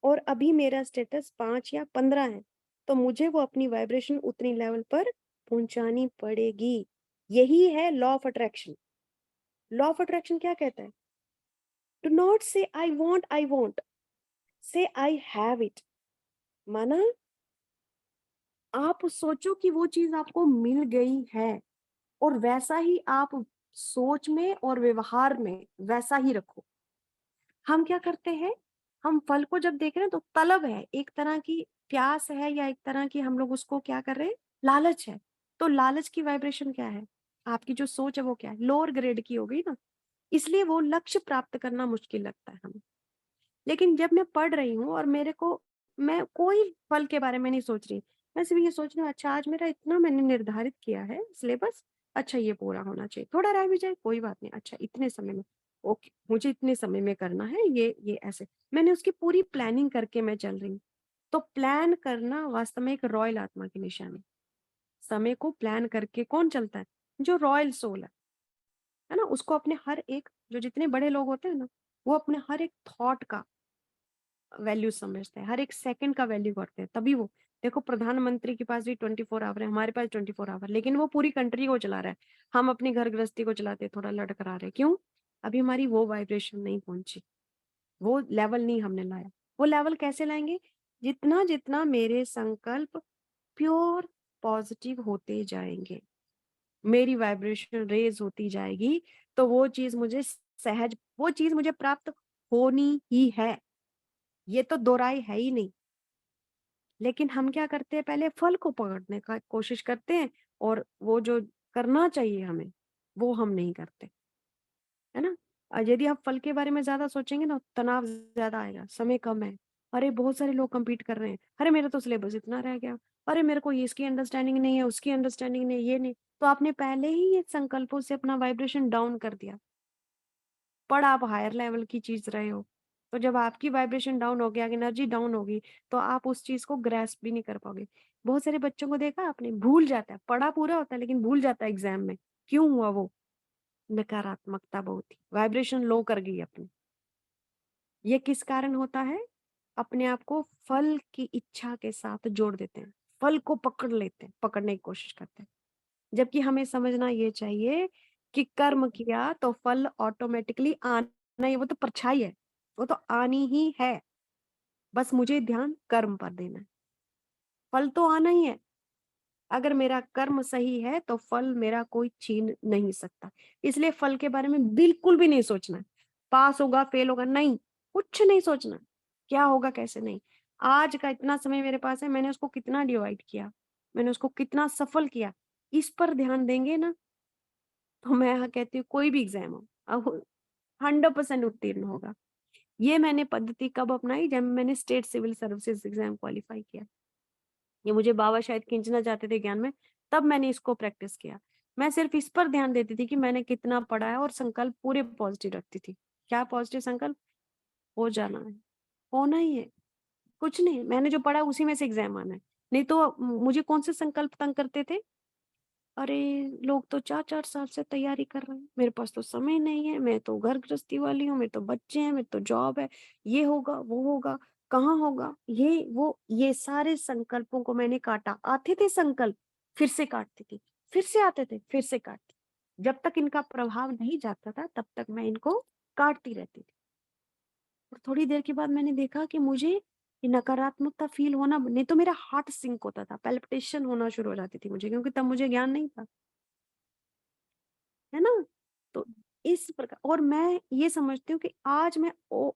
और अभी मेरा स्टेटस 5 या 15 है, तो मुझे वो अपनी वाइब्रेशन उतनी लेवल पर पहुँचानी पड़ेगी। यही है law of attraction. Law of attraction क्या कहता है? डू नॉट से आई वांट, से आई हैव इट। माना आप सोचो कि वो चीज़ आपको मिल गई है और वैसा ही आप सोच में और व्यवहार में वैसा ही रखो। हम क्या करते हैं, हम फल को जब देख रहे हैं तो तलब है, एक तरह की प्यास है या एक तरह की हम लोग उसको क्या कर रहे हैं, लालच है। तो लालच की वाइब्रेशन क्या है? आपकी जो सोच है वो क्या है? लोअर ग्रेड की हो गई ना, इसलिए वो लक्ष्य प्राप्त करना मुश्किल लगता है हमें। लेकिन जब मैं पढ़ रही हूँ और मेरे को मैं कोई फल के बारे में नहीं सोच रही, मैं सिर्फ ये सोच रही हूँ अच्छा आज मेरा इतना मैंने निर्धारित किया है सिलेबस, अच्छा ये पूरा होना चाहिए, थोड़ा रह भी जाए कोई बात नहीं, अच्छा इतने समय में, ओके मुझे इतने समय में करना है ये ऐसे। मैंने उसकी पूरी प्लानिंग करके मैं चल रही हूँ। तो प्लान करना वास्तव में एक रॉयल आत्मा की निशानी। समय को प्लान करके कौन चलता है? जो रॉयल सोल है ना? उसको अपने हर एक जो जितने बड़े लोग होते हैं ना, वो अपने हर एक थॉट का वैल्यू समझते हैं, हर एक सेकंड का वैल्यू करते हैं, तभी वो देखो प्रधानमंत्री के पास भी 24 आवर है, हमारे पास 24 आवर, लेकिन वो पूरी कंट्री को चला रहा है। हम अपनी घर गृहस्थी को चलाते थोड़ा लटकरा रहे हैं। क्यों? अभी हमारी वो वाइब्रेशन नहीं पहुंची, वो लेवल नहीं हमने लाया। वो लेवल कैसे लाएंगे? जितना जितना मेरे संकल्प प्योर पॉजिटिव होते जाएंगे, मेरी वाइब्रेशन रेज होती जाएगी, तो वो चीज मुझे सहज, वो चीज मुझे प्राप्त होनी ही है। ये तो दो राय है ही नहीं। लेकिन हम क्या करते हैं, पहले फल को पकड़ने का कोशिश करते हैं और वो जो करना चाहिए हमें, वो हम नहीं करते, है ना? यदि आप फल के बारे में ज़्यादा सोचेंगे ना, तनाव ज़्यादा आएगा, समय कम है। अरे! बहुत सारे लोग कम्पीट कर रहे हैं। अरे! मेरा तो सिलेबस इतना रह गया। अरे! मेरे को ये इसकी अंडरस्टैंडिंग नहीं है, उसकी अंडरस्टैंडिंग नहीं है, ये नहीं। तो आपने पहले ही ये संकल्पों से अपना वाइब्रेशन डाउन कर दिया। पर आप हायर लेवल की चीज़ रहे हो। तो जब आपकी वाइब्रेशन डाउन हो गया, एनर्जी डाउन होगी, तो आप उस चीज़ को ग्रैस्प भी नहीं कर पाओगे। बहुत सारे बच्चों को देखा आपने, भूल जाता है, पढ़ा पूरा होता है लेकिन भूल जाता है एग्ज़ाम में। क्यों हुआ वो? नकारात्मकता बहुत थी, वाइब्रेशन लो कर गई अपनी। ये किस कारण होता है? अपने आप को फल की इच्छा के साथ जोड़ देते हैं। फल को पकड़ लेते हैं, पकड़ने की कोशिश करते हैं। जबकि हमें समझना ये चाहिए कि कर्म किया तो फल ऑटोमेटिकली आना ही, वो तो परछाई है, वो तो आनी ही है। बस मुझे ध्यान कर्म पर देना है। फल तो आना ही है। अगर मेरा कर्म सही है तो फल मेरा कोई छीन नहीं सकता। इसलिए फल के बारे में बिल्कुल भी नहीं सोचना है। पास होगा, फेल होगा, नहीं, कुछ नहीं सोचना। क्या होगा, कैसे नहीं। आज का इतना समय मेरे पास है, मैंने उसको कितना डिवाइड किया, मैंने उसको कितना सफल किया, इस पर ध्यान देंगे ना, तो मैं हाँ कहती हूँ कोई भी एग्ज़ाम हो, अब 100% उत्तीर्ण होगा। ये मैंने पद्धति कब अपनाई, जब मैंने state civil services exam qualify किया। ये मुझे बाबा शायद खींचना चाहते थे ज्ञान में, तब मैंने इसको प्रैक्टिस किया। मैं सिर्फ़ इस पर ध्यान देती थी कि मैंने कितना पढ़ा है और संकल्प पूरे पॉज़िटिव रखती थी। क्या पॉज़िटिव संकल्प? हो जाना है, होना ही है, कुछ नहीं, मैंने जो पढ़ा है उसी में से एग्ज़ाम आना है। नहीं तो मुझे कौन से संकल्प तंग करते थे? अरे! लोग तो 4-4 साल से तैयारी कर रहे हैं, मेरे पास तो समय नहीं है, मैं तो घर गृहस्थी वाली हूँ, मेरे तो बच्चे हैं, मेरी तो जॉब है, ये होगा, वो होगा, कहाँ होगा, ये वो, ये सारे संकल्पों को मैंने काटा। आते थे संकल्प, फिर से काटती थी, फिर से आते थे, फिर से काटती। जब तक इनका प्रभाव नहीं जाता था, तब तक मैं इनको काटती रहती थी। और थोड़ी देर के बाद मैंने देखा कि मुझे ये नकारात्मकता फ़ील होना, नहीं तो मेरा हार्ट सिंक होता था, पैल्पिटेशन होना शुरू हो जाती थी मुझे, क्योंकि तब मुझे ज्ञान नहीं था। है ना? तो इस प्रकार, और मैं ये समझती हूँ कि आज मैं ओ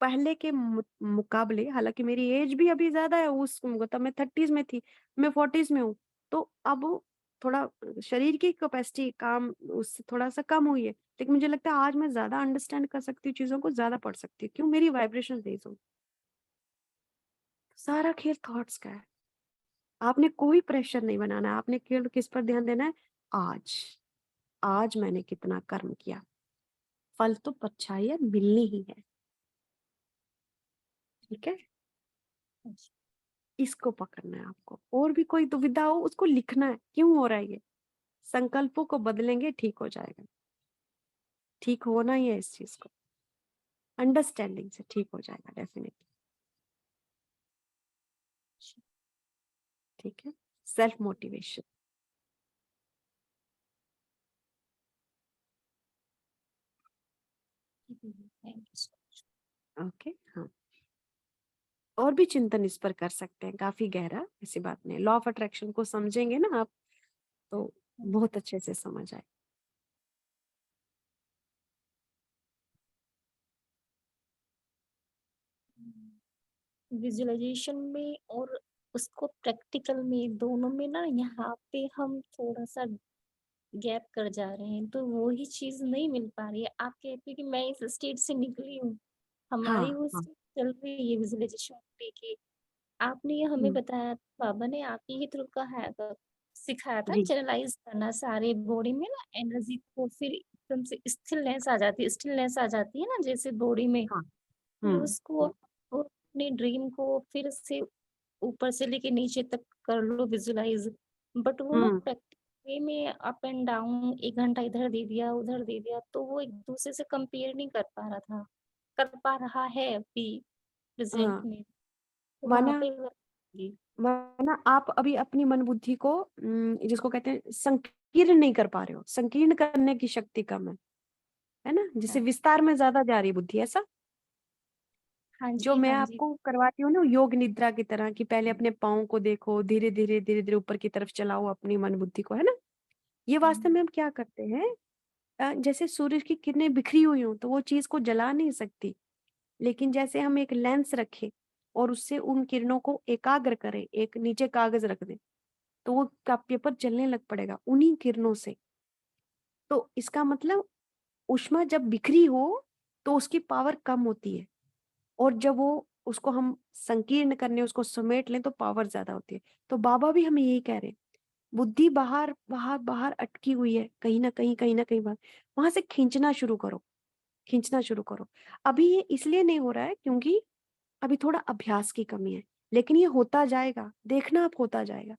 पहले के मुकाबले, हालाँकि मेरी एज भी अभी ज़्यादा है, उस तब मैं 30s में थी, मैं 40s में हूँ। तो अब थोड़ा शरीर की कैपेसिटी काम उससे थोड़ा-सा कम हुई है। लेकिन मुझे लगता है आज मैं ज़्यादा अंडरस्टैंड कर सकती हूँ चीज़ों को, ज़्यादा पढ़ सकती हूँ। क्यों? मेरी वाइब्रेशन तेज़ हो। सारा खेल थॉट्स का है। आपने कोई प्रेशर नहीं बनाना है, आपने केवल किस पर ध्यान देना है? आज। आज मैंने कितना कर्म किया। फल तो परछाइयाँ मिलनी ही है, ठीक है? जी। इसको पकड़ना है आपको। और भी कोई दुविधा हो उसको लिखना है, क्यों हो रहा है ये? संकल्पों को बदलेंगे, ठीक हो जाएगा। ठीक होना ही है इस चीज़ को। अंडरस्टैंडिंग से ठीक हो जाएगा डेफिनिटली, ठीक है? Self motivation. Thank you so much. Okay, हाँ। और भी चिंतन इस पर कर सकते हैं, काफ़ी गहरा, ऐसी बात नहीं है। लॉ ऑफ अट्रैक्शन को समझेंगे ना आप, तो बहुत अच्छे से समझ आए। विजुअलाइजेशन में और उसको प्रैक्टिकल में, दोनों में ना यहाँ पे हम थोड़ा-सा गैप कर जा रहे हैं, तो वो ही चीज़ नहीं मिल पा रही है। आप कहते हैं कि मैं इस स्टेज से निकली हूँ, हाँ, हमारी वो हाँ। स्टेज चल रही है विजुअलाइजेशन को लेके। आपने ये हमें हुँ, बताया, बाबा ने आप ही के थ्रू कहा था, सिखाया था जी, चैनलाइज़ करना सारे बॉडी में ना एनर्जी को, फिर एकदम से स्टिलनेस आ जाती है, स्टिलनेस आ जाती है ना जैसे बॉडी में, हाँ। फिर हुँ, उसको वो अपने ड्रीम को फिर से ऊपर से लेके नीचे तक कर लो विजुअलाइज़। बट वो ना हुँ। प्रैक्टिस वे में अप एंड डाउन 1 घंटा इधर दे दिया, उधर दे दिया, तो वो एक-दूसरे से कंपेयर नहीं कर पा रहा था। कर पा रहा है अभी प्रेज़ेंट हाँ, में, तो वहाँ माना पे जी। वरना आप अभी अपनी मन बुद्धि को जिसको कहते हैं संकीर्ण नहीं कर पा रहे हो, संकीर्ण करने की शक्ति कम है ना? जिससे हाँ। विस्तार में ज़्यादा जा रही है बुद्धि, ऐसा? हाँ जो जी, मैं हाँ जी। आपको करवाती हूँ ना योग निद्रा की तरह, कि पहले अपने पाँव को देखो, धीरे-धीरे, धीरे-धीरे ऊपर की तरफ चलाओ अपनी मन बुद्धि को, है ना? ये वास्तव हुँ, में हम क्या करते हैं, जैसे सूरज की किरणें बिखरी हुई हों, तो वो चीज़ को जला नहीं सकती, लेकिन जैसे हम एक लेंस रखें और उससे उन किरणों को एकाग्र करें, एक नीचे कागज़ रख दें, तो वो का पेपर जलने लग पड़ेगा उन्हीं किरणों से। तो इसका मतलब ऊष्मा जब बिखरी हो, तो उसकी पावर कम होती है, और जब वो उसको हम संकीर्ण करने, उसको समेट लें, तो पावर ज़्यादा होती है। तो बाबा भी हमें यही कह रहे हैं, बुद्धि बाहर, बाहर, बाहर अटकी हुई है, कहीं न कहीं बाहर, वहाँ से खींचना शुरू करो, खींचना शुरू करो। अभी ये इसलिए नहीं हो रहा है क्योंकि अभी थोड़ा अभ्यास की कमी है, लेकिन ये होता जाएगा, देखना आप होता जाएगा।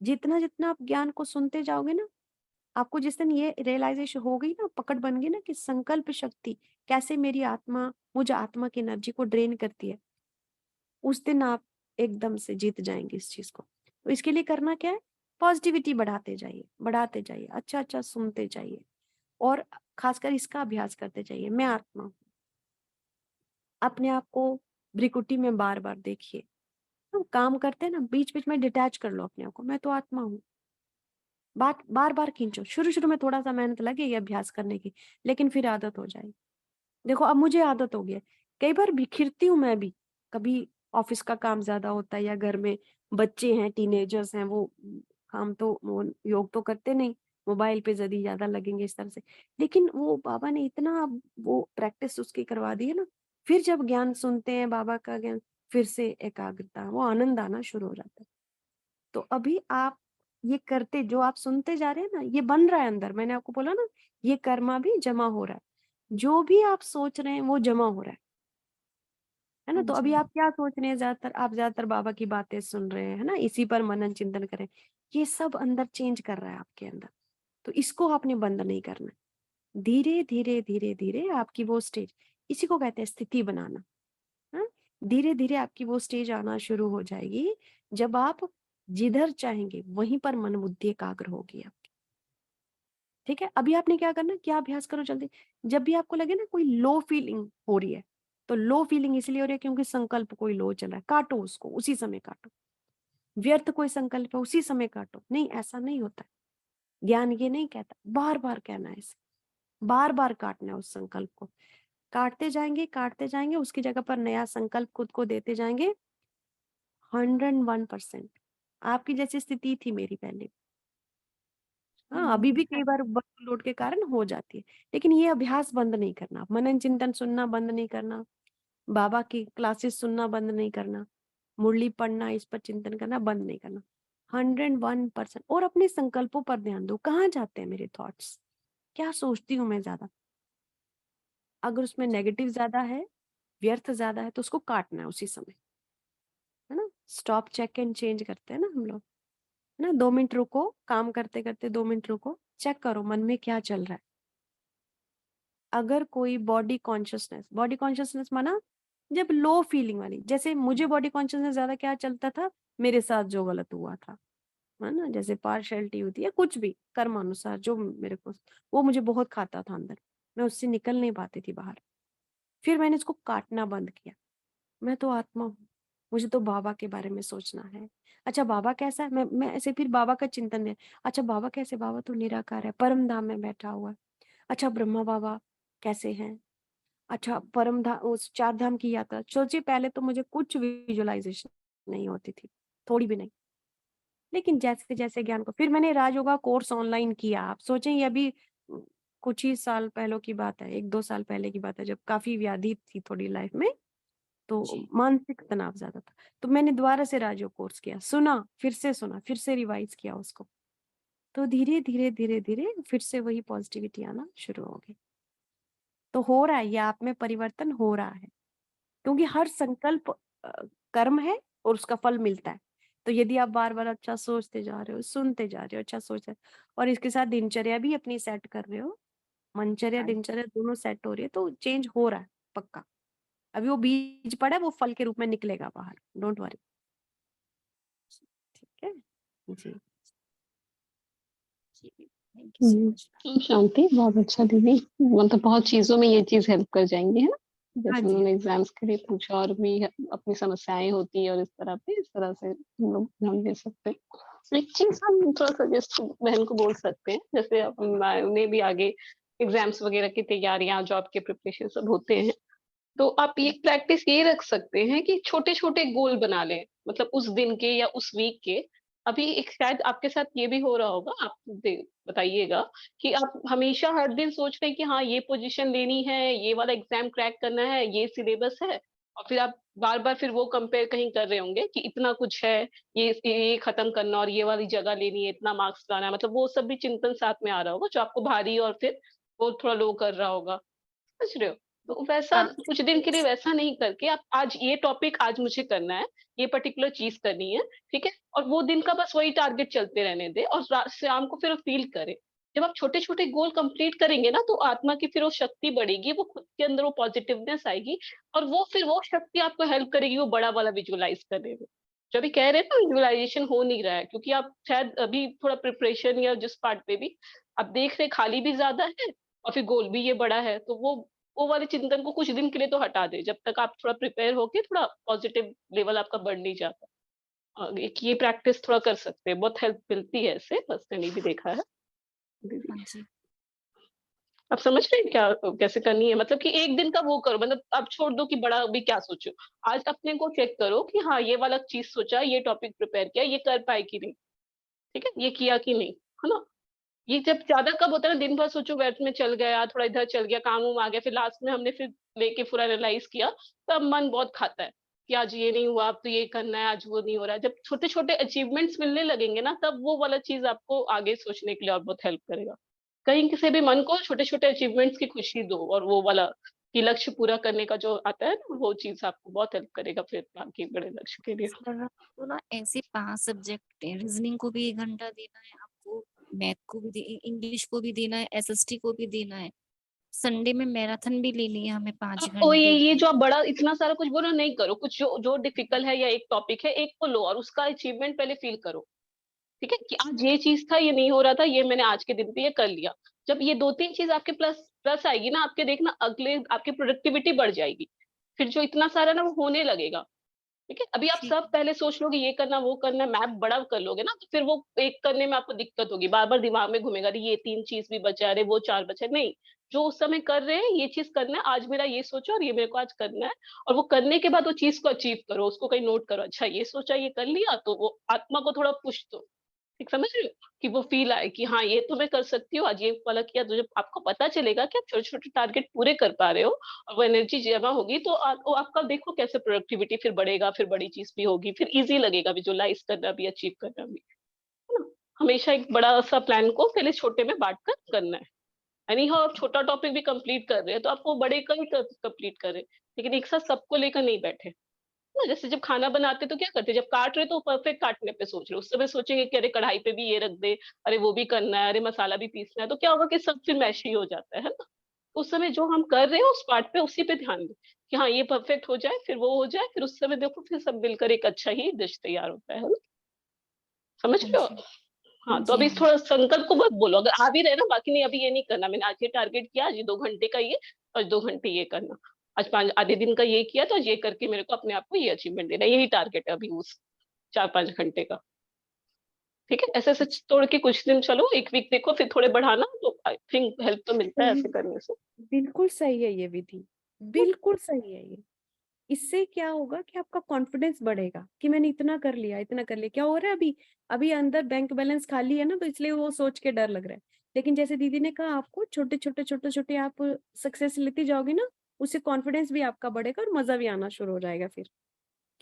जितना-जितना आप ज्ञान को सुनते जाओगे ना, आपको जिस दिन ये रियलाइज़ेशन हो गई ना, पकड़ बन गई ना कि संकल्प शक्ति कैसे मेरी आत्मा, मुझ आत्मा की एनर्जी को ड्रेन करती है, उस दिन आप एकदम से जीत जाएँगे इस चीज़ को। तो इसके लिए करना क्या है? पॉज़िटिविटी बढ़ाते जाइए, अच्छा-अच्छा सुनते जाइए, और खासकर इसका अभ्यास करते जाइए, मैं आत्मा हूँ। अपने आप को भ्रिकुटी में बार-बार देखिए। हम काम करते हैं ना, बीच-बीच में डिटैच कर लो अपने आप को, मैं तो आत्मा हूँ। बात बार-बार खींचो, शुरू-शुरू में थोड़ा-सा मेहनत लगेगी अभ्यास करने की, लेकिन फिर आदत हो जाएगी। देखो अब मुझे आदत हो गई है, कई बार बिखरती हूँ मैं भी, कभी ऑफिस का काम ज्यादा होता है या घर में बच्चे हैं, टीनेजर्स हैं, वो काम तो वो योग तो करते नहीं, मोबाइल पे यदि ज्यादा लगेंगे इस तरह से। लेकिन वो बाबा ने इतना वो प्रैक्टिस उसकी करवा दी है ना, फिर जब ज्ञान सुनते हैं बाबा का ज्ञान, फिर से एकाग्रता, वो आनंद आना शुरू हो जाता है। तो अभी आप ये करते, जो आप सुनते जा रहे हैं ना, ये बन रहा है अंदर। मैंने आपको बोला ना, ये कर्मा भी जमा हो रहा है, जो भी आप सोच रहे हैं वो जमा हो रहा है ना। हाँ तो जी। अभी आप क्या सोच रहे हैं, ज्यादातर आप ज्यादातर बाबा की बातें सुन रहे हैं, है ना, इसी पर मनन चिंतन करें, ये सब अंदर चेंज कर रहा है आपके अंदर। तो इसको आपने बंद नहीं करना है। धीरे धीरे धीरे धीरे आपकी वो स्टेज, इसी को कहते हैं स्थिति बनाना। हाँ, धीरे धीरे आपकी वो स्टेज आना शुरू हो जाएगी, जब आप जिधर चाहेंगे वहीं पर मन बुद्धि एकाग्र होगी आपकी। ठीक है, अभी आपने क्या करना, क्या अभ्यास करो जल्दी। जब भी आपको लगे ना कोई लो फीलिंग हो रही है, तो लो फीलिंग इसलिए हो रही है क्योंकि संकल्प कोई लो चल रहा है, काटो उसको, उसी समय काटो। व्यर्थ कोई संकल्प है, उसी समय काटो। नहीं, ऐसा नहीं होता है। ज्ञान ये नहीं कहता, बार बार कहना है इसे, बार बार काटना है उस संकल्प को। काटते जाएंगे, उसकी जगह पर नया संकल्प खुद को देते जाएंगे। 101% आपकी जैसी स्थिति थी मेरी पहले। हाँ, अभी भी हाँ कई बार वर्कलोड के कारण हो जाती है, लेकिन ये अभ्यास बंद नहीं करना, मनन चिंतन सुनना बंद नहीं करना, बाबा की क्लासेस सुनना बंद नहीं करना, मुरली पढ़ना, इस पर चिंतन करना बंद नहीं करना। 101%। और अपने संकल्पों पर ध्यान दो, कहाँ जाते हैं मेरे थॉट्स, क्या सोचती हूँ मैं ज्यादा। अगर उसमें नेगेटिव ज्यादा है, व्यर्थ ज्यादा है, तो उसको काटना है उसी समय, है ना। स्टॉप चेक एंड चेंज करते हैं ना हम लोग, है ना। 2 मिनट रुको, काम करते करते 2 मिनट रुको, चेक करो मन में क्या चल रहा है। अगर कोई बॉडी कॉन्शियसनेस माना जब लो फीलिंग वाली, जैसे मुझे बॉडी कॉन्शियसनेस ज्यादा क्या चलता था, मेरे साथ जो गलत हुआ था, है ना, जैसे पार्शियलिटी होती है, कुछ भी कर्म अनुसार जो मेरे को, वो मुझे बहुत खाता था अंदर, मैं उससे निकल नहीं पाती थी बाहर। फिर मैंने इसको काटना बंद किया। मैं तो आत्मा हूँ, मुझे तो बाबा के बारे में सोचना है। अच्छा बाबा कैसा है, मैं ऐसे फिर बाबा का चिंतन है। अच्छा बाबा कैसे, बाबा तो निराकार है, परम धाम में बैठा हुआ है। अच्छा ब्रह्मा बाबा कैसे हैं। अच्छा परम धाम, उस 4 धाम की यात्रा सोचिए, पहले तो मुझे कुछ विजुअलाइजेशन नहीं होती थी, थोड़ी भी नहीं। लेकिन जैसे जैसे ज्ञान को, फिर मैंने राजयोगा कोर्स ऑनलाइन किया। आप सोचें, ये अभी कुछ ही साल पहले की बात है, 1-2 साल पहले की बात है, जब काफी व्याधि थी थोड़ी लाइफ में, तो जी। मानसिक तनाव ज्यादा था। तो मैंने दोबारा से राजयोग कोर्स किया, सुना, फिर से रिवाइज किया उसको। तो धीरे धीरे धीरे धीरे फिर से वही पॉजिटिविटी आना शुरू हो गई। तो हो रहा है, ये आप में परिवर्तन हो रहा है, क्योंकि हर संकल्प कर्म है और उसका फल मिलता है। तो यदि आप बार बार अच्छा सोचते जा रहे हो, सुनते जा रहे हो, अच्छा सोचते, और इसके साथ दिनचर्या भी अपनी सेट कर रहे हो, मनचर्या हाँ दिनचर्या दोनों सेट हो रही है, तो चेंज हो रहा है पक्का। अभी वो बीज पड़ा है, वो फल के रूप में निकलेगा बाहर, डोंट वरी। ठीक है जी। जी, थैंक यू सो मच। शांति बहुत अच्छा दीदी, मतलब बहुत चीजों में ये चीज हेल्प कर जाएंगी, है ना। हाँ जैसे जी। उन्होंने एग्जाम्स के लिए पूछा, और भी अपनी समस्याएं होती है, और इस तरह से हम लोग ध्यान दे सकते हैं। एक चीज हम थोड़ा सजेस्ट बहन को बोल सकते हैं, जैसे अब उन्हें भी आगे एग्जाम्स वगैरह की तैयारियां, जॉब के प्रिपरेशन सब होते हैं, तो आप ये प्रैक्टिस ये रख सकते हैं कि छोटे-छोटे गोल बना लें, मतलब उस दिन के या उस वीक के। अभी एक शायद आपके साथ ये भी हो रहा होगा, आप बताइएगा कि आप हमेशा हर दिन सोच रहे हैं कि हाँ, ये पोज़ीशन लेनी है, ये वाला एग्ज़ाम क्रैक करना है, ये सिलेबस है, और फिर आप बार-बार फिर वो कंपेयर कहीं कर रहे होंगे कि इतना कुछ है, ये खत्म करना और ये वाली जगह लेनी है, इतना मार्क्स लाना है, मतलब वो सब भी चिंतन साथ में आ रहा होगा, जो आपको भारी और फिर वो थोड़ा लो कर रहा होगा। समझ रहे हो? तो वैसा हाँ कुछ दिन के लिए वैसा नहीं करके, आप आज ये टॉपिक आज मुझे करना है, ये पर्टिकुलर चीज़ करनी है, ठीक है? और वो दिन का बस वही टारगेट चलते रहने दें, और शाम को फिर फील करें। जब आप छोटे-छोटे गोल कंप्लीट करेंगे ना, तो आत्मा की फिर वो शक्ति बढ़ेगी, वो खुद के अंदर वो पॉजिटिवनेस आएगी, और वो फिर वो शक्ति आपको हेल्प करेगी वो बड़ा वाला विजुअलाइज़ करने में। जो अभी कह रहे हैं ना, विजुअलाइज़ेशन हो नहीं रहा है, क्योंकि आप शायद अभी थोड़ा प्रिपरेशन या जिस पार्ट पे भी आप देख रहे हैं, खाली भी ज़्यादा है और फिर गोल भी ये बड़ा है, तो वो वाले चिंतन को कुछ दिन के लिए तो हटा दें, जब तक आप थोड़ा प्रिपेयर होके थोड़ा पॉजिटिव लेवल आपका बढ़ नहीं जाता। एक ये प्रैक्टिस थोड़ा कर सकते हैं, बहुत हेल्प मिलती है इससे, पर्सनली भी देखा है। दीदी। हाँ जी। आप समझ रहे हैं क्या कैसे करनी है? मतलब कि एक दिन का वो करो, मतलब आप छोड़ दो कि बड़ा अभी क्या सोचो। आज अपने को चेक करो कि हाँ ये वाला चीज सोचा, ये टॉपिक प्रिपेयर किया, ये कर पाए कि नहीं, ठीक है, ये किया कि नहीं, है ना? ये जब ज्यादा कब होता है ना, दिन भर सोचो व्यर्थ में चल गया, थोड़ा इधर चल गया, काम वाम आ गया, फिर लास्ट में हमने फिर लेके पूरा एनालाइज किया, तब मन बहुत खाता है कि आज ये नहीं हुआ, अब तो ये करना है, आज वो नहीं हो रहा है। जब छोटे छोटे अचीवमेंट्स मिलने लगेंगे ना, तब वो वाला चीज आपको आगे सोचने के लिए और बहुत हेल्प करेगा। कहीं किसी भी मन को छोटे छोटे अचीवमेंट्स की खुशी दो, और वो वाला कि लक्ष्य पूरा करने का जो आता है ना, वो चीज आपको बहुत हेल्प करेगा फिर बाकी बड़े लक्ष्य के लिए। सर आपको ना ऐसे 5 सब्जेक्ट हैं, रीजनिंग को भी 1 घंटा देना है आपको, मैथ को भी इंग्लिश को भी देना है, एसएसटी को भी देना है। संडे में मैराथन भी ले लिया हमें 5 तो घंटे ये की। जो आप बड़ा इतना सारा कुछ बोलो नहीं करो, कुछ जो जो डिफिकल्ट है या एक टॉपिक है, एक को लो और उसका अचीवमेंट पहले फील करो। ठीक है कि आज ये चीज था, ये नहीं हो रहा था, ये मैंने आज के दिन पे ये कर लिया। जब ये 2-3 चीज आपके प्लस प्लस आएगी ना, आपके देखना अगले आपकी प्रोडक्टिविटी बढ़ जाएगी। फिर जो इतना सारा ना वो होने लगेगा। ठीक है, अभी आप ठीक सब पहले सोच लोगे ये करना वो करना, मैप बड़ा कर लोगे ना, तो फिर वो एक करने में आपको दिक्कत होगी, बार बार दिमाग में घूमेगा, अरे ये 3 चीज भी बचा, अरे वो 4 बचा, नहीं। जो उस समय कर रहे हैं, ये चीज करना है आज, मेरा ये सोचो और ये मेरे को आज करना है। और वो करने के बाद वो चीज को अचीव करो, उसको कहीं नोट करो, अच्छा ये सोचा ये कर लिया, तो वो आत्मा को थोड़ा पुश दो। ठीक, समझ रहे हो कि वो फील आए कि हाँ ये तो मैं कर सकती हूँ, आज ये वाला किया, तो जब आपको पता चलेगा कि आप छोटे छोटे टारगेट पूरे कर पा रहे हो और वो एनर्जी जमा होगी, तो वो आपका देखो कैसे प्रोडक्टिविटी फिर बढ़ेगा, फिर बड़ी चीज भी होगी, फिर इजी लगेगा विजुअलाइज करना भी, अचीव करना भी, है ना? हमेशा एक बड़ा सा प्लान को पहले छोटे में बांट कर करना है। यानी हाँ आप छोटा टॉपिक भी कंप्लीट कर रहे हैं, तो आपको बड़े का ही कंप्लीट करें, लेकिन एक साथ सबको लेकर नहीं बैठे ना। जैसे जब खाना बनाते तो क्या करते, जब काट रहे तो परफेक्ट काटने पे सोच रहे, उस समय सोचेंगे कि अरे कढ़ाई पे भी ये रख दे, अरे वो भी करना है, अरे मसाला भी पीसना है, तो क्या होगा कि सब फिर मैश ही हो जाता है ना। उस समय जो हम कर रहे हैं उस पार्ट पे उसी पे ध्यान दें कि हाँ ये परफेक्ट हो जाए, फिर वो हो जाए, फिर उस समय देखो फिर सब मिलकर एक अच्छा ही डिश तैयार होता है ना? समझ हाँ रहे हो? जी। हाँ, तो जी अभी हाँ। थोड़ा संकल्प को मत बोलो, अगर आ भी रहे ना, बाकी नहीं अभी ये नहीं करना, मैंने आज ये टारगेट किया, आज ये 2 घंटे का ये, और 2 घंटे ये करना, आज 5 आधे दिन का ये किया, तो आज ये करके मेरे को अपने आप को ये अचीवमेंट देना, यही टारगेट है अभी उस 4-5 घंटे का। ठीक है, ऐसे ऐसे तोड़ के कुछ दिन चलो, एक वीक देखो, फिर थोड़े बढ़ाना, तो आई थिंक हेल्प तो मिलता है सही, ऐसे करने से। बिल्कुल सही है ये विधि, बिल्कुल सही है ये। इससे क्या होगा कि आपका कॉन्फिडेंस बढ़ेगा कि मैंने इतना कर लिया, इतना कर लिया। क्या हो रहा है अभी? अभी अंदर बैंक बैलेंस खाली है ना, तो इसलिए वो सोच के डर लग रहा है। लेकिन जैसे दीदी ने कहा, आपको छोटे-छोटे आप सक्सेस लेती जाओगी ना, उससे कॉन्फिडेंस भी आपका बढ़ेगा और मज़ा भी आना शुरू हो जाएगा फिर,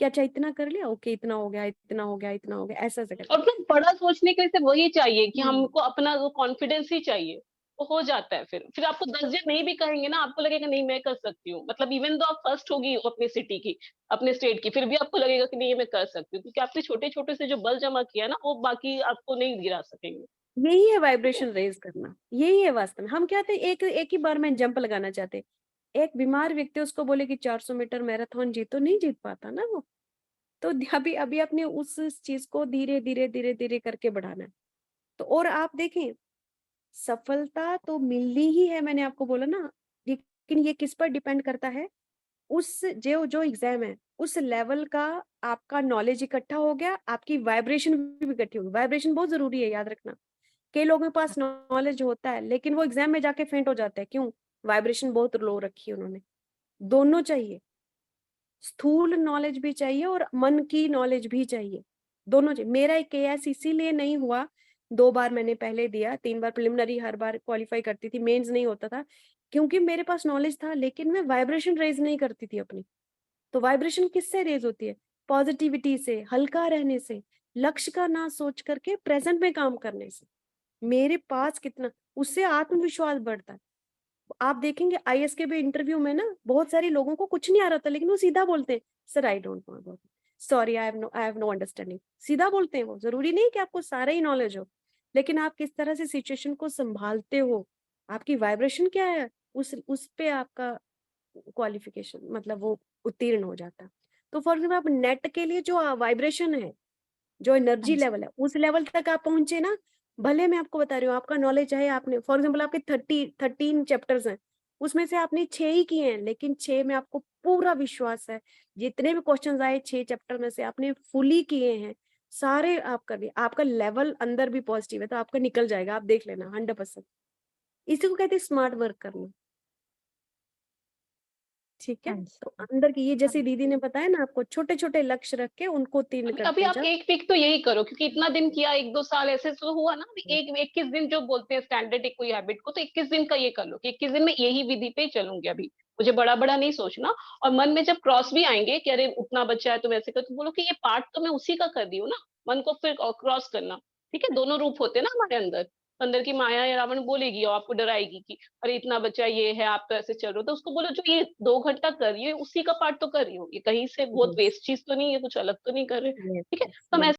कि अच्छा इतना कर लिया, ओके इतना हो गया, इतना हो गया, इतना हो गया, ऐसा-ऐसा करके। और फिर बड़ा सोचने के लिए सिर्फ वही चाहिए कि हुँ। हमको अपना वो कॉन्फिडेंस ही चाहिए, वो हो जाता है। फिर आपको 10 जन नहीं भी कहेंगे ना, आपको लगेगा नहीं मैं कर सकती हूँ, मतलब इवन दो आप फर्स्ट होगी अपनी सिटी की, अपने स्टेट की, फिर भी आपको लगेगा कि नहीं ये मैं कर सकती हूँ, क्योंकि आपने छोटे छोटे से जो बल जमा किया ना, वो बाकी आपको नहीं गिरा सकेंगे। यही है ठीक है। वाइब्रेशन रेज़ करना, यही है वास्तव में। हम क्या थे, एक एक ही बार में जंप लगाना चाहते। एक बीमार व्यक्ति उसको बोले कि 400 मीटर मैराथन जीतो, नहीं जीत पाता ना वो। तो अभी अभी आपने उस चीज़ को धीरे-धीरे करके बढ़ाना है। तो और आप देखें, सफलता तो मिलनी ही है, मैंने आपको बोला ना, लेकिन ये किस पर डिपेंड करता है? उस जो जो एग्ज़ाम है, उस लेवल का आपका नॉलेज इकट्ठा हो गया, आपकी वाइब्रेशन भी इकट्ठी होगी। वाइब्रेशन बहुत ज़रूरी है, याद रखना। कई लोगों के पास नॉलेज होता है, लेकिन वो एग्ज़ाम में जाके फेंट हो जाते हैं, क्यों? वाइब्रेशन बहुत लो रखी है उन्होंने। दोनों चाहिए, स्थूल नॉलेज भी चाहिए और मन की नॉलेज भी चाहिए, दोनों चाहिए। मेरा एक केएस इसीलिए नहीं हुआ, 2 बार मैंने पहले दिया, 3 बार प्रिलिमिनरी हर बार क्वालीफाई करती थी, मेंस नहीं होता था, क्योंकि मेरे पास नॉलेज था, लेकिन मैं वाइब्रेशन रेज़ नहीं करती थी अपनी। तो वाइब्रेशन किससे रेज़ होती है? पॉज़िटिविटी से, हल्का रहने से, लक्ष्य का ना सोच करके प्रेज़ेंट में काम करने से। मेरे पास कितना, उससे आत्मविश्वास बढ़ता है। आप देखेंगे आईएएस के भी इंटरव्यू में ना, बहुत सारे लोगों को कुछ नहीं आ रहा था, लेकिन वो सीधा बोलते हैं, sir I don't know about it, sorry I have no understanding. सीधा बोलते हैं वो, ज़रूरी नहीं कि आपको सारा ही नॉलेज हो, लेकिन आप किस तरह से सिचुएशन को सँभालते हो, आपकी वाइब्रेशन क्या है, उस पे आपका क्वालिफ़िकेशन मतलब वो उत्तीर्ण हो जाता है। तो फॉर एग्ज़ाम्पल आप नेट के लिए जो वाइब्रेशन है, जो हाँ एनर्जी जी। लेवल है, उस लेवल तक आप पहुँचे ना, भले मैं आपको बता रही हूँ, आपका नॉलेज है, आपने फॉर एग्ज़ाम्पल आपके 13 चैप्टर्स हैं, उसमें से आपने 6 ही किए हैं, लेकिन 6 में आपको पूरा विश्वास है, जितने भी क्वेश्चन्स आए 6 चैप्टर में से आपने फुली किए हैं, सारे आप कर लिए, आपका लेवल अंदर भी पॉजिटिव है, तो आपका निकल जाएगा, आप देख लेना 100%। इसी को कहते हैं स्मार्ट वर्क करना। ठीक है? हाँ जी, तो अंदर की ये हाँ जैसे दीदी ने बताया ना आपको छोटे-छोटे लक्ष्य रख के उनको उत्तीर्ण अभी करते आप जाओ। 1 वीक तो यही करो क्योंकि इतना दिन किया 1-2 साल ऐसे तो हुआ ना अभी 21 दिन जो बोलते हैं स्टैंडर्ड एक कोई हैबिट को तो 21 दिन का ये कर लो कि 21 दिन में यही विधि पे चलूंगी अभी मुझे बड़ा-बड़ा नहीं सोचना और मन में जब क्रॉस भी आएंगे कि अरे उतना बच्चा है तो वैसे कर तो बोलो कि ये पार्ट तो मैं उसी का कर रही हूँ ना मन को फिर क्रॉस करना ठीक है दोनों रूप होते हैं ना हमारे अंदर अंदर की माया या रावण बोलेगी और आपको डराएगी कि अरे इतना बच्चा ये है आप तो ऐसे चल रहे हो तो उसको बोलो जो ये 2 घंटा कर रही है उसी का पार्ट तो कर रही हो ये कहीं से बहुत यस, वेस्ट चीज तो नहीं है कुछ अलग तो नहीं कर रहे यस, ठीक है यस, तो हम यस।